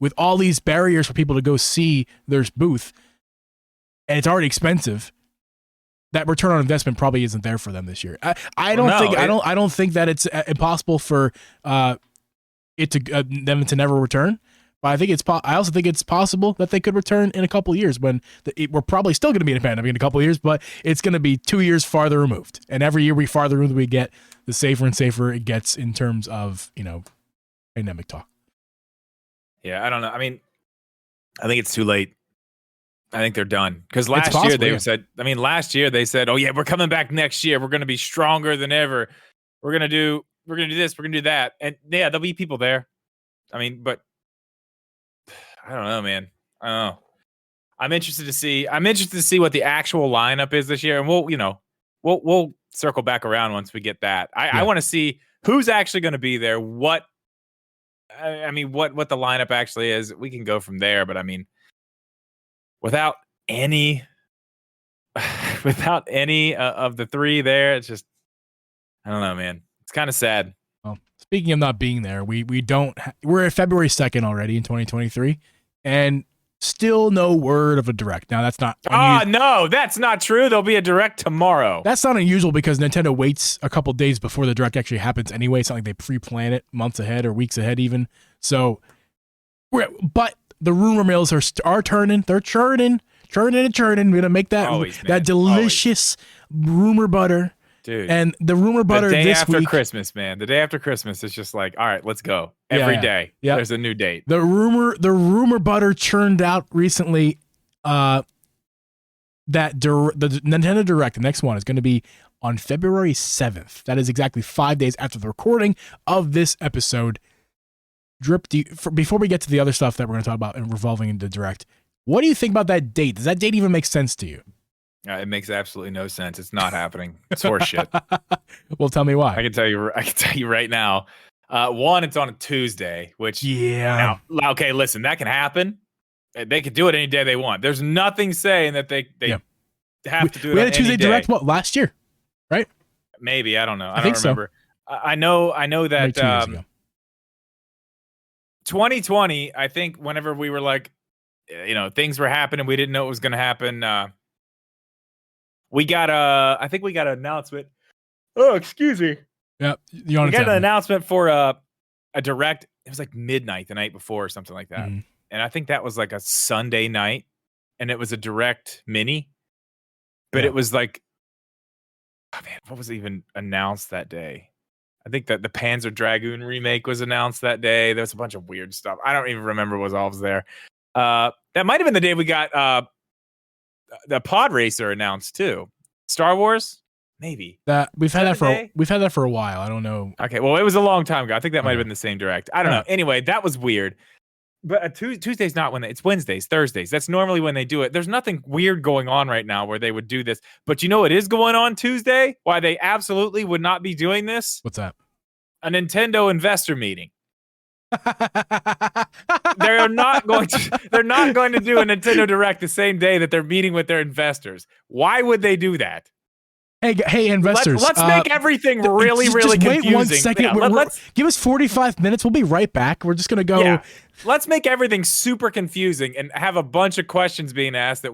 with all these barriers for people to go see their booth, and it's already expensive? That return on investment probably isn't there for them this year. I don't think that it's impossible for them to never return. But I think I also think it's possible that they could return in a couple of years when we're probably still going to be in a pandemic in a couple of years, but it's going to be 2 years farther removed. And every year farther removed we get, the safer and safer it gets in terms of pandemic talk. Yeah, I don't know. I mean, I think it's too late. I think they're done. Because last year they said, oh yeah, we're coming back next year. We're going to be stronger than ever. We're going to do this. We're going to do that. And yeah, there'll be people there. I mean, but I don't know, man. I don't know. I'm interested to see what the actual lineup is this year. And we'll circle back around once we get that. I want to see who's actually going to be there. What the lineup actually is. We can go from there. But I mean, without any of the three there, it's just, I don't know, man. It's kind of sad. Well, speaking of not being there, we're at February 2nd already in 2023, and still no word of a direct. Now that's not no, that's not true. There'll be a direct tomorrow. That's not unusual because Nintendo waits a couple days before the direct actually happens anyway. It's not like they pre-plan it months ahead or weeks ahead even. So but the rumor mills are turning. They're churning. We're gonna make that delicious rumor butter, dude. And the rumor butter the day this after week, Christmas, man. The day after Christmas, it's just like, all right, let's go. Every day, there's a new date. The rumor butter churned out recently. That the Nintendo Direct, the next one, is going to be on February 7th. That is exactly 5 days after the recording of this episode. Drip, before we get to the other stuff that we're going to talk about and revolving into Direct, what do you think about that date? Does that date even make sense to you? It makes absolutely no sense. It's not happening. It's horseshit. Well, tell me why. I can tell you right now. One, it's on a Tuesday, which Yeah. now, okay, listen, that can happen. They could do it any day they want. There's nothing saying that they have to do it. We on had a Tuesday any day. Direct last year, right? Maybe, I don't know. I think don't remember. So. I know that 2 years ago. 2020. I think whenever we were like, things were happening, we didn't know what was going to happen. We got I think we got an announcement. Oh, excuse me. Yeah, we got an announcement for a Direct. It was like midnight the night before or something like that. And I think that was like a Sunday night, and it was a Direct mini. But it was like, oh man, what was even announced that day? I think that the Panzer Dragoon remake was announced that day. There was a bunch of weird stuff. I don't even remember what all was there. That might have been the day we got the Pod Racer announced too. Star Wars, maybe. That we've had that for a while. I don't know. Okay, well, it was a long time ago. I think that might have been the same Direct. I don't know. Anyway, that was weird. But Tuesday's not when it's Wednesdays, Thursdays. That's normally when they do it. There's nothing weird going on right now where they would do this. But you know what is going on Tuesday? Why they absolutely would not be doing this? What's that? A Nintendo investor meeting. They're not going to do a Nintendo Direct the same day that they're meeting with their investors. Why would they do that? Hey, investors. Let's make everything really confusing. Wait 1 second. Yeah, let's give us 45 minutes. We'll be right back. We're just going to go. Yeah, let's make everything super confusing and have a bunch of questions being asked that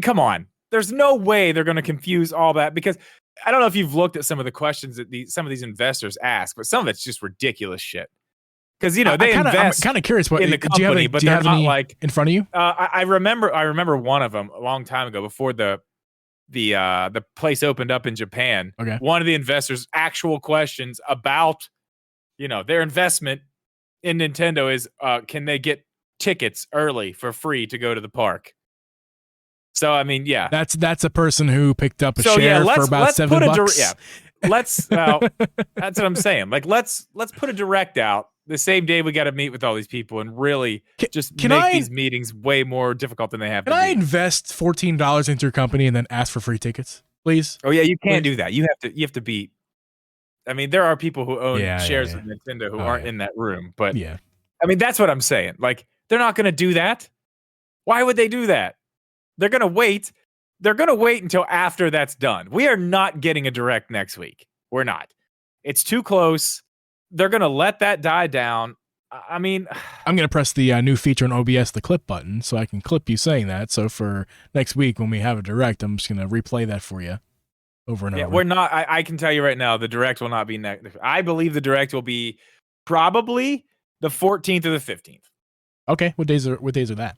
come on. There's no way they're going to confuse all that, because I don't know if you've looked at some of the questions that some of these investors ask, but some of it's just ridiculous shit. Because they invest. I'm kind of curious what in the company, but they're not like in front of you. I remember one of them a long time ago before the place opened up in Japan. Okay. One of the investors' actual questions about their investment in Nintendo is can they get tickets early for free to go to the park? So I mean, yeah, that's a person who picked up a share for about $7. That's what I'm saying. Like let's put a Direct out the same day we got to meet with all these people and really make these meetings way more difficult than they have to be. Can I invest $14 into your company and then ask for free tickets, please? Oh yeah, you can't do that. You have to be. I mean, there are people who own shares of Nintendo who aren't in that room, but I mean, that's what I'm saying. Like, they're not going to do that. Why would they do that? They're going to wait. They're going to wait until after that's done. We are not getting a Direct next week. We're not. It's too close. They're going to let that die down. I mean, I'm going to press the new feature in OBS, the clip button, so I can clip you saying that. So for next week when we have a Direct, I'm just going to replay that for you over and over. We're not. I can tell you right now, the Direct will not be next. I believe the Direct will be probably the 14th or the 15th. Okay, what days are that?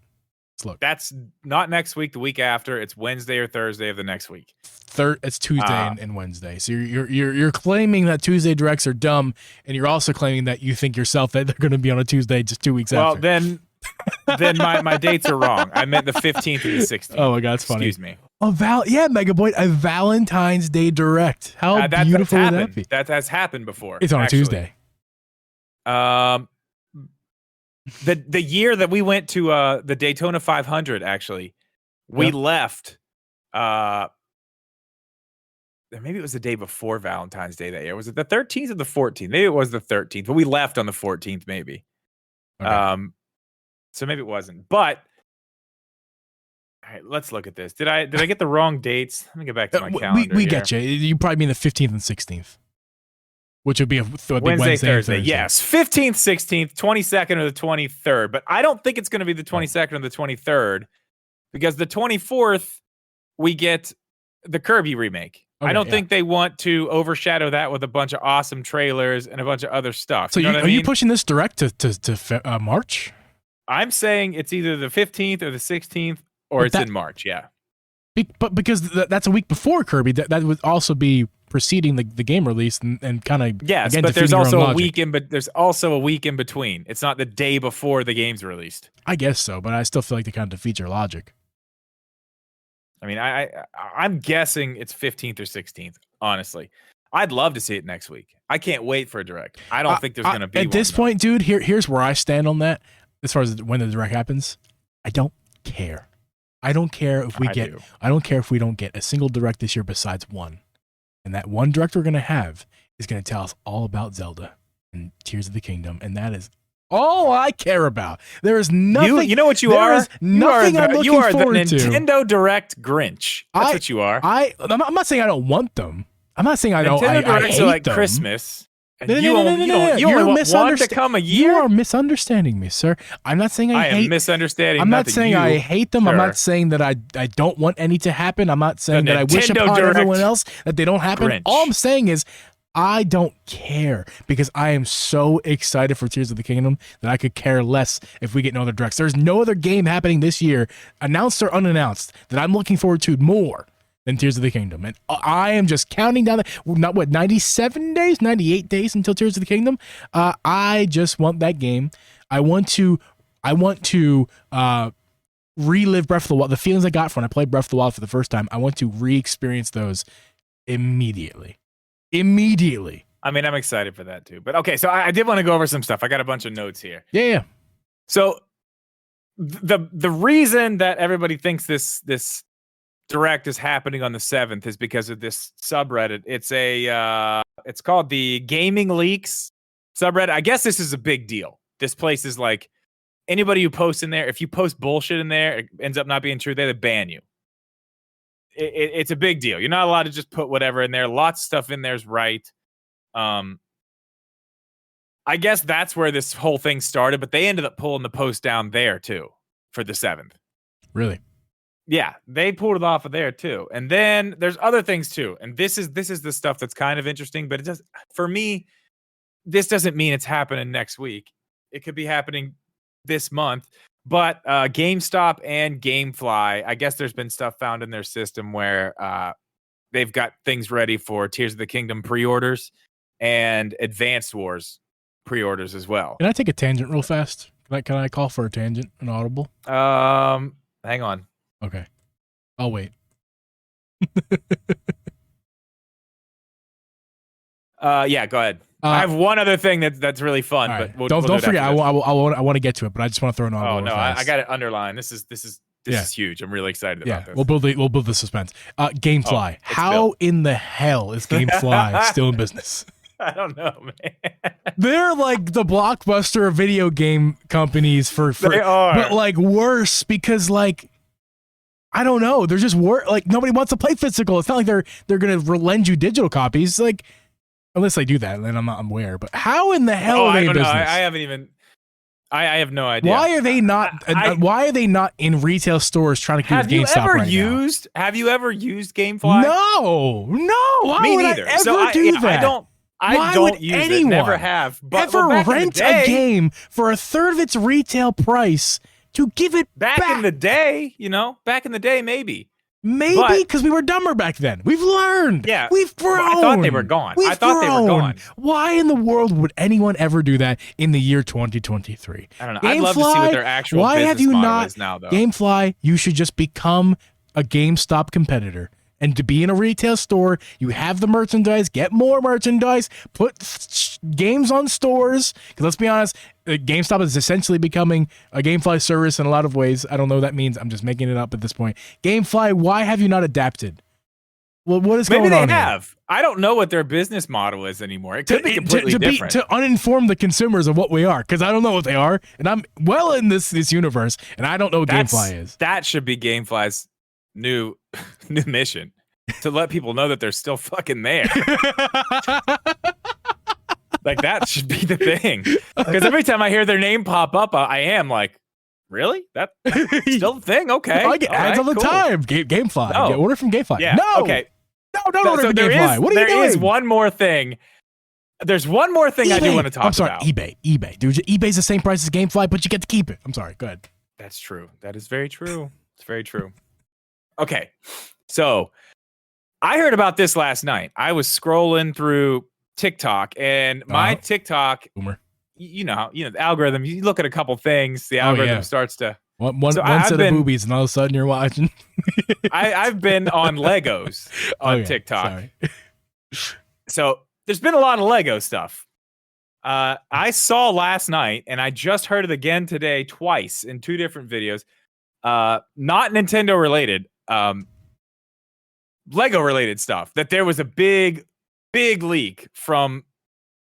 Let's look. That's not next week. The week after, it's Wednesday or Thursday of the next week. It's Tuesday and Wednesday. So you're claiming that Tuesday Directs are dumb, and you're also claiming that you think yourself that they're going to be on a Tuesday just 2 weeks after. Well, then my dates are wrong. I meant the 15th and the 16th. Oh my God, it's funny. Excuse me. Mega Boy, a Valentine's Day Direct. How beautiful would that be? That has happened before. It's on a Tuesday. The year that we went to the Daytona 500, actually, we left. Maybe it was the day before Valentine's Day that year. Was it the 13th or the 14th? Maybe it was the 13th, but we left on the 14th, maybe. Okay. So maybe it wasn't. But all right, let's look at this. Did I get the wrong dates? Let me get back to my calendar. We get you. You probably mean the 15th and 16th, which would be a big Wednesday, Thursday. Yes, 15th, 16th, 22nd, or the 23rd. But I don't think it's going to be the 22nd or the 23rd, because the 24th we get the Kirby remake. Okay, I don't think they want to overshadow that with a bunch of awesome trailers and a bunch of other stuff. So are you pushing this Direct to March? I'm saying it's either the 15th or the 16th, or it's in March. Yeah. But because that's a week before Kirby, that would also be preceding the game release and kind of but there's also a week there's also a week in between. It's not the day before the game's released. I guess so, but I still feel like they kind of defeat your logic. I mean, I'm guessing it's 15th or 16th. Honestly, I'd love to see it next week. I can't wait for a Direct. I don't think there's going to be at this point, dude. Here's where I stand on that. As far as when the Direct happens, I don't care. I don't care if we get. do. I don't care if we don't get a single direct this year besides one, and that one direct we're gonna have is gonna tell us all about Zelda and Tears of the Kingdom, and that is all I care about. There is nothing. You know what you there are? is nothing I'm looking you are forward the to. Nintendo Direct Grinch. That's what you are. I'm not saying I don't want them. I'm not saying I don't. Nintendo I Directs hate are like them. Christmas. And No, you only want one to come a year? You are misunderstanding me, sir. I'm not saying I hate. am misunderstanding. I'm not saying I hate them. Sure. I'm not saying that I don't want any to happen. I'm not saying that I wish Nintendo upon Direct everyone else that they don't happen. Grinch. All I'm saying is I don't care because I am so excited for Tears of the Kingdom that I could care less if we get no other directs. There's no other game happening this year, announced or unannounced, that I'm looking forward to more than Tears of the Kingdom. And I am just counting down 97 days, 98 days until Tears of the Kingdom. I just want that game. I want to relive Breath of the Wild. The feelings I got when I played Breath of the Wild for the first time, I want to re-experience those immediately. I mean, I'm excited for that too. But okay, so I did want to go over some stuff. I got a bunch of notes here. Yeah. So the reason that everybody thinks this direct is happening on the 7th is because of this subreddit. It's called the Gaming Leaks subreddit. I guess this is a big deal. This place is like anybody who posts in there, if you post bullshit in there, it ends up not being true, they ban you. It's a big deal. You're not allowed to just put whatever in there. Lots of stuff in there's right. I guess that's where this whole thing started, but they ended up pulling the post down there too for the 7th. Really? Yeah, they pulled it off of there too. And then there's other things too. And this is the stuff that's kind of interesting, but it does, for me, this doesn't mean it's happening next week. It could be happening this month. But GameStop and GameFly, I guess there's been stuff found in their system where they've got things ready for Tears of the Kingdom pre-orders and Advanced Wars pre-orders as well. Can I take a tangent real fast? Can I call for a tangent, an audible? Hang on. Okay. I'll wait. Yeah, go ahead. I have one other thing that's really fun, right. but don't forget. I want to get to it, but I just want to throw an audible. Oh no, I got it underlined. This is huge. I'm really excited about this. We'll build the suspense. GameFly. How in the hell is GameFly still in business? I don't know, man. They're like the Blockbuster of video game companies for they are, but like worse because like I don't know. They're just like nobody wants to play physical. It's not like they're gonna lend you digital copies. Like unless they do that, then I'm aware. But how in the hell are they in business? I haven't even. I have no idea. Why are they not? Why are they not in retail stores trying to keep GameStop right now? Have you ever used GameFly? No. Why Me would neither. I ever do that? I don't use it. Never have. But ever rent a game for a third of its retail price to give it back in the day? Back in the day, maybe. Maybe because we were dumber back then. We've learned. Yeah, we've grown. I thought they were gone. They were gone. Why in the world would anyone ever do that in the year 2023? I don't know. I'd love to see what their actual business model is now, though. GameFly, you should just become a GameStop competitor. And to be in a retail store, you have the merchandise, get more merchandise, put games on stores. Because let's be honest, GameStop is essentially becoming a GameFly service in a lot of ways. I don't know what that means. I'm just making it up at this point. GameFly, why have you not adapted? Well, what is going on? Maybe they have. I don't know what their business model is anymore. It could be completely different. To uninform the consumers of what we are, because I don't know what they are. And I'm well in this universe, and I don't know what GameFly is. That should be GameFly's new mission, to let people know that they're still fucking there. Like that should be the thing, because every time I hear their name pop up, I am like, really? That's still the thing? Okay, I get ads all the time. GameFly. No. Get order from GameFly. Yeah. No. Okay. No, don't order from GameFly. What are you doing? There is one more thing. There's one more thing eBay. I do want to talk about. I'm sorry, eBay. Dude, eBay's the same price as GameFly, but you get to keep it. I'm sorry. Go ahead. That's true. That is very true. It's very true. Okay, so I heard about this last night. I was scrolling through TikTok, and my TikTok, Boomer. You know the algorithm. You look at a couple things, the algorithm starts to one set of boobies, and all of a sudden you're watching. I've been on Legos on TikTok. Sorry. So there's been a lot of Lego stuff. I saw last night, and I just heard it again today, twice in two different videos. not Nintendo related, Lego related stuff, that there was a big leak from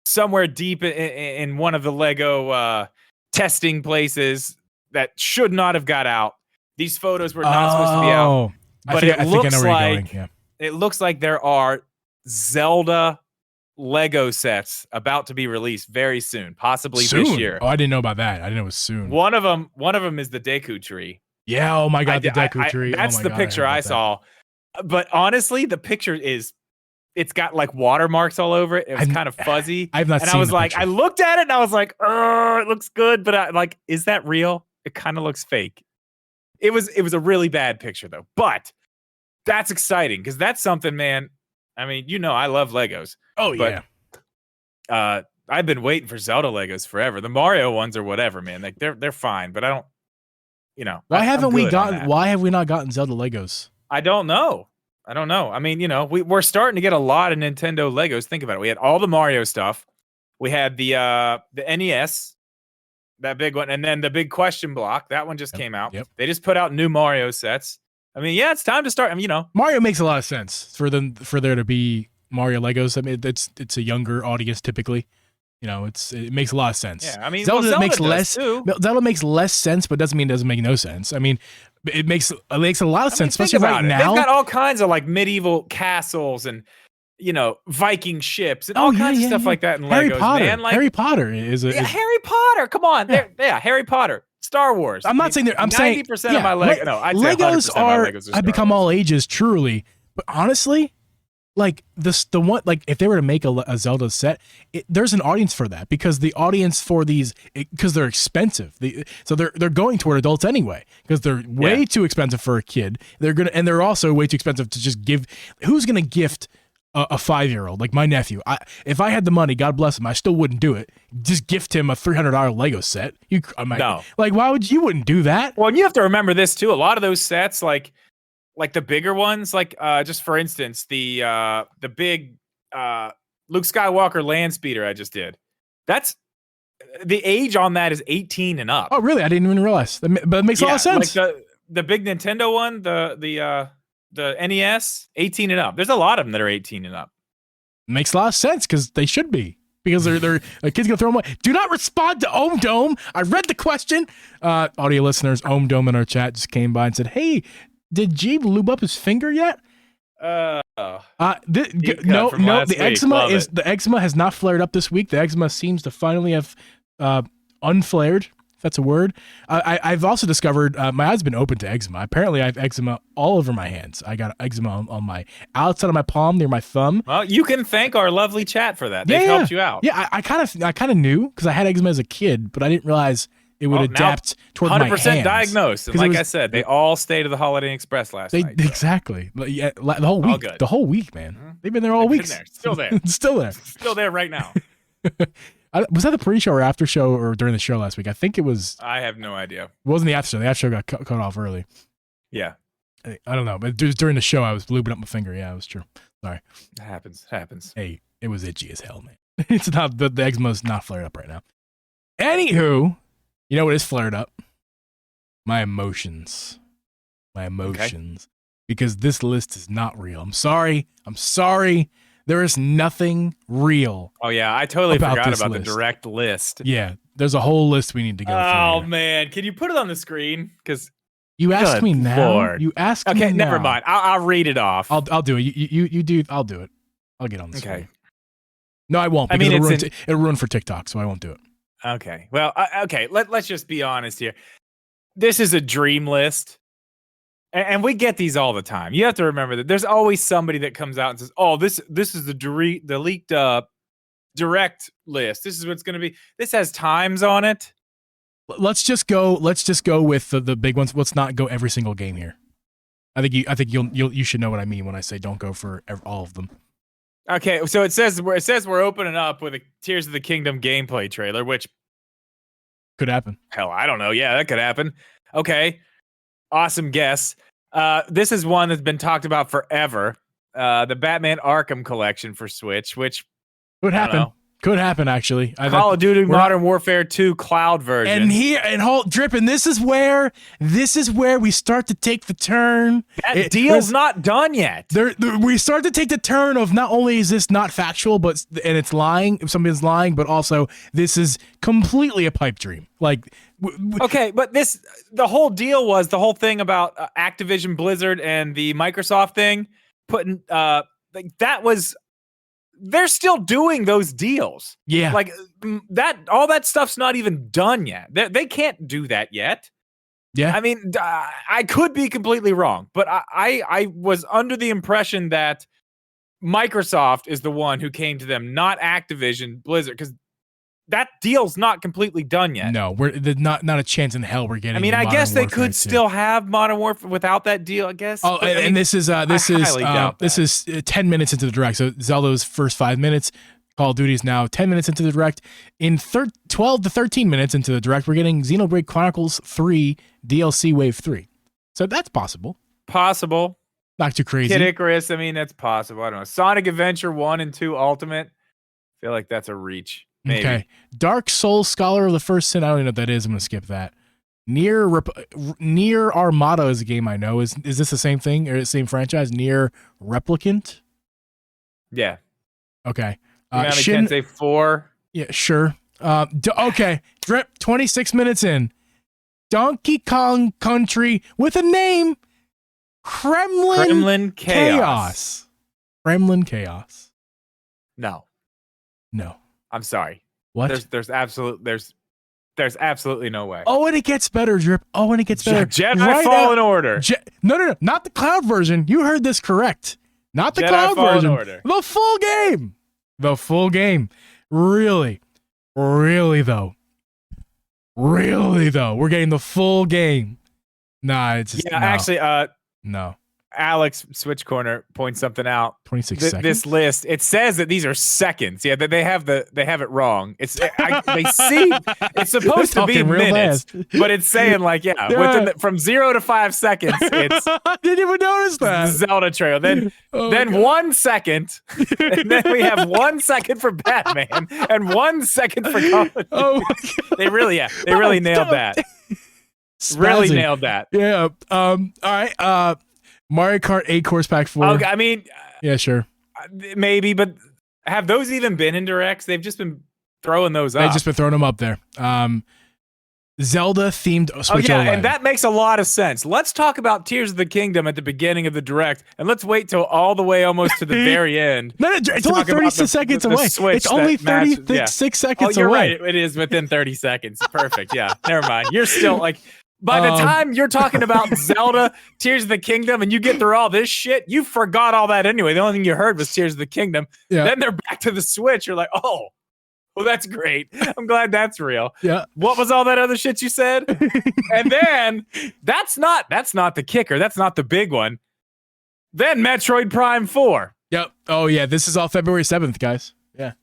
somewhere deep in one of the Lego testing places that should not have got out. These photos were not supposed to be out. But I think I know where you're going. Yeah. It looks like there are Zelda Lego sets about to be released very soon, possibly this year. Oh, I didn't know about that. I didn't know it was soon. One of them is the Deku tree. Yeah. Oh my God, the Deku tree. That's the picture I saw. But honestly, the picture it's got like watermarks all over it. It was kind of fuzzy. I've not seen it. And I was like, picture. I looked at it and I was like, oh, it looks good. But is that real? It kind of looks fake. It was a really bad picture though. But that's exciting because that's something, man. I mean, I love Legos. Oh, but, yeah. I've been waiting for Zelda Legos forever. The Mario ones or whatever, man. Like they're fine, but I don't, Why have we not gotten Zelda Legos? I don't know. I mean, we're starting to get a lot of Nintendo Legos. Think about it. We had all the Mario stuff. We had the NES, that big one, and then the big question block. That one just came out. Yep. They just put out new Mario sets. I mean, yeah, it's time to start. I mean, Mario makes a lot of sense for there to be Mario Legos. I mean, it's a younger audience typically. It makes a lot of sense. Yeah, I mean, Zelda makes less sense, but doesn't mean it doesn't make no sense. I mean, it makes a lot of sense, especially right now. They've got all kinds of like medieval castles and Viking ships and all kinds of stuff like that in Legos. Man, like Harry Potter is Harry Potter. Come on, Harry Potter. Star Wars. I'm not saying that. I'm 90% saying 90% of my Legos. No, I'd Legos say 100% are. of my Legos are I've become Star Wars. all ages, truly. But honestly, like the one, like if they were to make a Zelda set, there's an audience for that because the audience for these because they're expensive. So they're going toward adults anyway because they're way too expensive for a kid. They're also way too expensive to just give. Who's gonna gift a 5-year-old like my nephew? If I had the money, God bless him, I still wouldn't do it. Just gift him a $300 Lego set. No, like why would you wouldn't do that? Well, and you have to remember this too. A lot of those sets, like the bigger ones, like just for instance, the big Luke Skywalker land speeder I just did. That's the age on that is 18 and up. Oh, really? I didn't even realize. But it makes a lot of sense. Like the big Nintendo one, the NES, 18 and up. There's a lot of them that are 18 and up. Makes a lot of sense because they should be. Because they're a kid's gonna throw them away. Do not respond to Ohm Dome. I read the question. Audio listeners, Ohm Dome in our chat just came by and said, "Hey, did Geeb lube up his finger yet?" The eczema has not flared up this week. The eczema seems to finally have unflared. If that's a word. I've also discovered my eyes been open to eczema. Apparently, I have eczema all over my hands. I got eczema on my outside of my palm near my thumb. Well, you can thank our lovely chat for that. They've helped you out. Yeah, I kind of knew because I had eczema as a kid, but I didn't realize it would adapt toward my hands. 100% diagnosed. And like I said, they all stayed at the Holiday Inn Express last night. So. Exactly. Yeah, the whole week. The whole week, man. Mm-hmm. They've been there all week. Still there. Still there. Still there right now. Was that the pre-show or after show or during the show last week? I think it was. I have no idea. It wasn't the after show. The after show got cut off early. Yeah. I don't know, but during the show, I was lubing up my finger. Yeah, it was true. Sorry. It happens. Hey, it was itchy as hell, man. It's not the eczema's not flared up right now. Anywho, you know what is flared up? My emotions. Okay. Because this list is not real. I'm sorry. There is nothing real. Oh, yeah. I totally forgot about the direct list. Yeah. There's a whole list we need to go through. Oh, man. Can you put it on the screen? Because you asked me now. Lord. You asked me now. Okay, never mind. I'll read it off. I'll do it. You do. I'll do it. I'll get on the screen. Okay. No, I won't. Because it'll ruin for TikTok, so I won't do it. Okay. Well, okay. Let's just be honest here. This is a dream list. And we get these all the time. You have to remember that there's always somebody that comes out and says, "Oh, this is the leaked direct list. This is what's going to be. This has times on it." Let's just go with the big ones. Let's not go every single game here. I think you should know what I mean when I say don't go for all of them. Okay, so it says we're opening up with a Tears of the Kingdom gameplay trailer, which could happen. Hell, I don't know. Yeah, that could happen. Okay. Awesome guess. This is one that's been talked about forever. The Batman Arkham collection for Switch, which could happen. Could happen actually. Call of Duty Modern Warfare 2 cloud version. And this is where we start to take the turn. That deal's not done yet. We start to take the turn of not only is this not factual, and it's lying if somebody's lying, but also this is completely a pipe dream. Like, okay, but the whole deal was the whole thing about Activision Blizzard and the Microsoft thing putting that was. They're still doing those deals. Yeah. Like all that stuff's not even done yet. They can't do that yet. Yeah. I mean, I could be completely wrong, but I was under the impression that Microsoft is the one who came to them, not Activision Blizzard, because that deal's not completely done yet. No, there's not a chance in hell we're getting. I mean, I guess they could still have Modern Warfare without that deal, I guess. Oh, and this is 10 minutes into the direct. So Zelda's first 5 minutes. Call of Duty is now 10 minutes into the direct. In 12 to 13 minutes into the direct, we're getting Xenoblade Chronicles 3 DLC Wave 3. So that's possible. Possible. Not too crazy. Kid Icarus, I mean, that's possible. I don't know. Sonic Adventure 1 and 2 Ultimate. I feel like that's a reach. Maybe. Okay. Dark Souls Scholar of the First Sin. I don't even know what that is. I'm going to skip that. Nier Armada is a game I know. Is this the same thing or the same franchise? Nier Replicant? Yeah. Okay. Tensei 4. Yeah, sure. Okay. Drip, 26 minutes in. Donkey Kong Country with a name. Kremlin Chaos. Kremlin Chaos. No. I'm sorry. What? There's absolutely no way. Oh, and it gets better, Drip. Oh, and it gets better. Jedi Fallen Order. No, not the cloud version. You heard this correct. Not the Jedi cloud Fallen version. Order. The full game. The full game. Really though. We're getting the full game. Nah, it's just actually, no. Alex Switch Corner points something out. 26 seconds. This list, it says that these are seconds. Yeah, that they have it wrong. They see it's supposed to be minutes, but it's saying like from 0 to 5 seconds. It's I didn't even notice that Zelda trail. Then 1 second, and then we have 1 second for Batman and 1 second for Call of Duty. Oh, they really nailed that. Really nailed that. Yeah. All right. Mario Kart 8 Course Pack 4. Okay, I mean, yeah, sure. Maybe, but have those even been in directs? They've just been throwing those up. They've just been throwing them up there. Zelda themed Switch OLED. And that makes a lot of sense. Let's talk about Tears of the Kingdom at the beginning of the direct, and let's wait till all the way almost to the very end. No, it's only 36 seconds away. It's only 36 seconds away. You're right. It is within 30 seconds. Perfect. Yeah. Never mind. You're still like... By the time you're talking about Zelda, Tears of the Kingdom, and you get through all this shit, you forgot all that anyway. The only thing you heard was Tears of the Kingdom. Yeah. Then they're back to the Switch. You're like, oh, well, that's great. I'm glad that's real. Yeah. What was all that other shit you said? And then that's not the kicker. That's not the big one. Then Metroid Prime 4. Yep. Oh, yeah. This is all February 7th, guys. Yeah.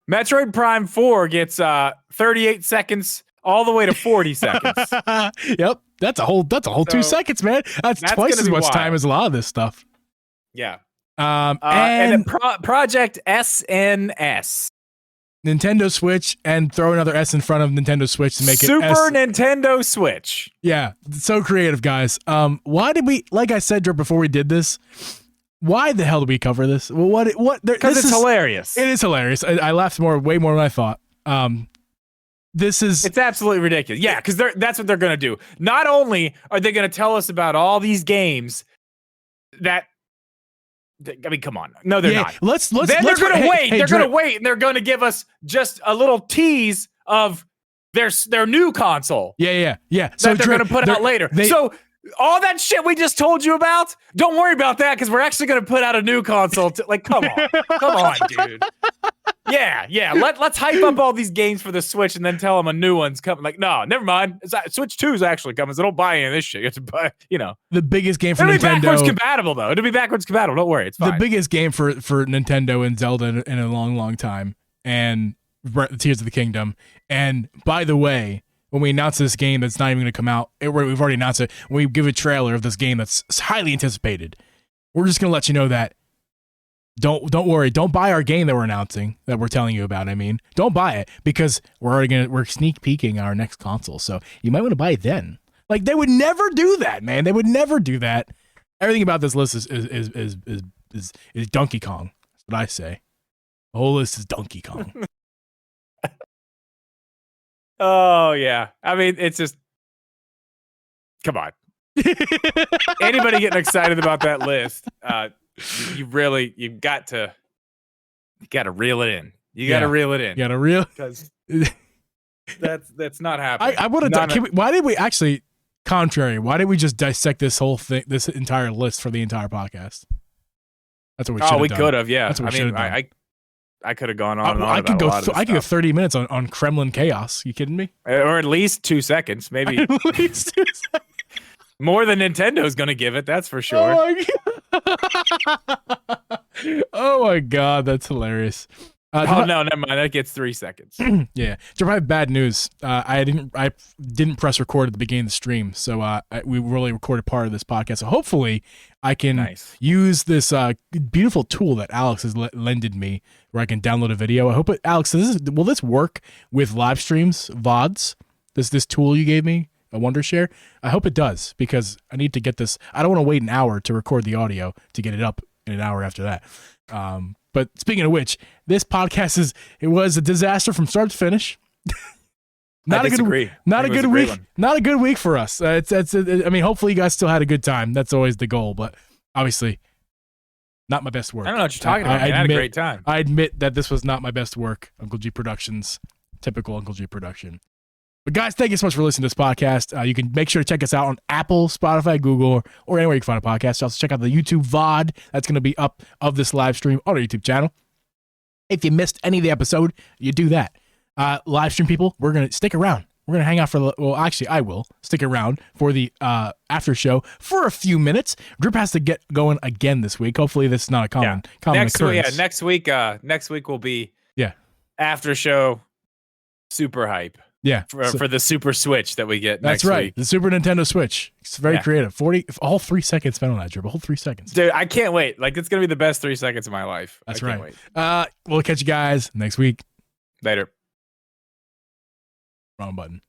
Metroid Prime 4 gets 38 seconds all the way to 40 seconds. Yep. That's a whole 2 seconds, man. That's twice as much time as a lot of this stuff. Yeah. And Project SNS. Nintendo Switch, and throw another S in front of Nintendo Switch to make Super it Nintendo Switch. Yeah. So creative, guys. Why did we, like I said before we did this, why the hell did we cover this? Well, because it's hilarious. It is hilarious. I laughed way more than I thought. It's absolutely ridiculous. Yeah, because that's what they're going to do. Not only are they going to tell us about all these games that, I mean, come on. No, they're not. Then they're going to wait. They're going to wait, and they're going to give us just a little tease of their new console. Yeah. So they're going to put out later. So all that shit we just told you about, don't worry about that, because we're actually going to put out a new console. Come on, dude. Yeah. Let's hype up all these games for the Switch and then tell them a new one's coming. Like, no, never mind. Switch 2 is actually coming, so don't buy any of this shit. You have to buy, the biggest game for Nintendo. It'll be backwards compatible, though. It'll be backwards compatible. Don't worry, it's fine. The biggest game for Nintendo and Zelda in a long, long time, and Tears of the Kingdom. And by the way, when we announce this game that's not even going to come out, we've already announced it. When we give a trailer of this game that's highly anticipated, we're just going to let you know that Don't worry. Don't buy our game that we're announcing, that we're telling you about. I mean, don't buy it because we're sneak peeking our next console. So you might want to buy it then. Like, they would never do that, man. They would never do that. Everything about this list is Donkey Kong. That's what I say. The whole list is Donkey Kong. Oh yeah. I mean, it's just, come on. Anybody getting excited about that list? You got to reel it in. You got to reel it in. You got to reel, because that's not happening. I would have. Why did we actually? Contrary. Why did we just dissect this whole thing, this entire list for the entire podcast? That's what we should have done. We could have. Yeah. That's what we I could have gone on and on. I could go 30 minutes on Kremlin chaos. You kidding me? Or at least 2 seconds, maybe. At least 2 seconds. More than Nintendo's going to give it, that's for sure. Oh my god, that's hilarious. No, never mind. That gets 3 seconds. Yeah, Jeff, I have bad news. I didn't press record at the beginning of the stream, so we really recorded part of this podcast. So hopefully, I can use this beautiful tool that Alex has lended me, where I can download a video. I hope Alex, will this work with live streams, VODs? This tool you gave me, a Wondershare? I hope it does, because I need to get this. I don't want to wait an hour to record the audio to get it up in an hour after that. But speaking of which, this podcast was a disaster from start to finish. Not a good week. Not a good week for us. I mean, hopefully you guys still had a good time. That's always the goal, but obviously not my best work. I don't know what you're talking about. I had a great time. I admit that this was not my best work. Uncle Geeb Productions, typical Uncle Geeb production. But guys, thank you so much for listening to this podcast. You can make sure to check us out on Apple, Spotify, Google, or anywhere you can find a podcast. Also check out the YouTube VOD that's going to be up of this live stream on our YouTube channel. If you missed any of the episode, you do that. Live stream people, we're going to stick around. We're going to hang out I will stick around for the after show for a few minutes. Drip has to get going again this week. Hopefully this is not a common occurrence. Next week will be after show super hype. Yeah, for the Super Switch that we get next week. That's right, the Super Nintendo Switch. It's very creative. All 3 seconds spent on that, Drip. A whole 3 seconds. Dude, I can't wait. Like, it's going to be the best 3 seconds of my life. That's right. Wait. We'll catch you guys next week. Later. Wrong button.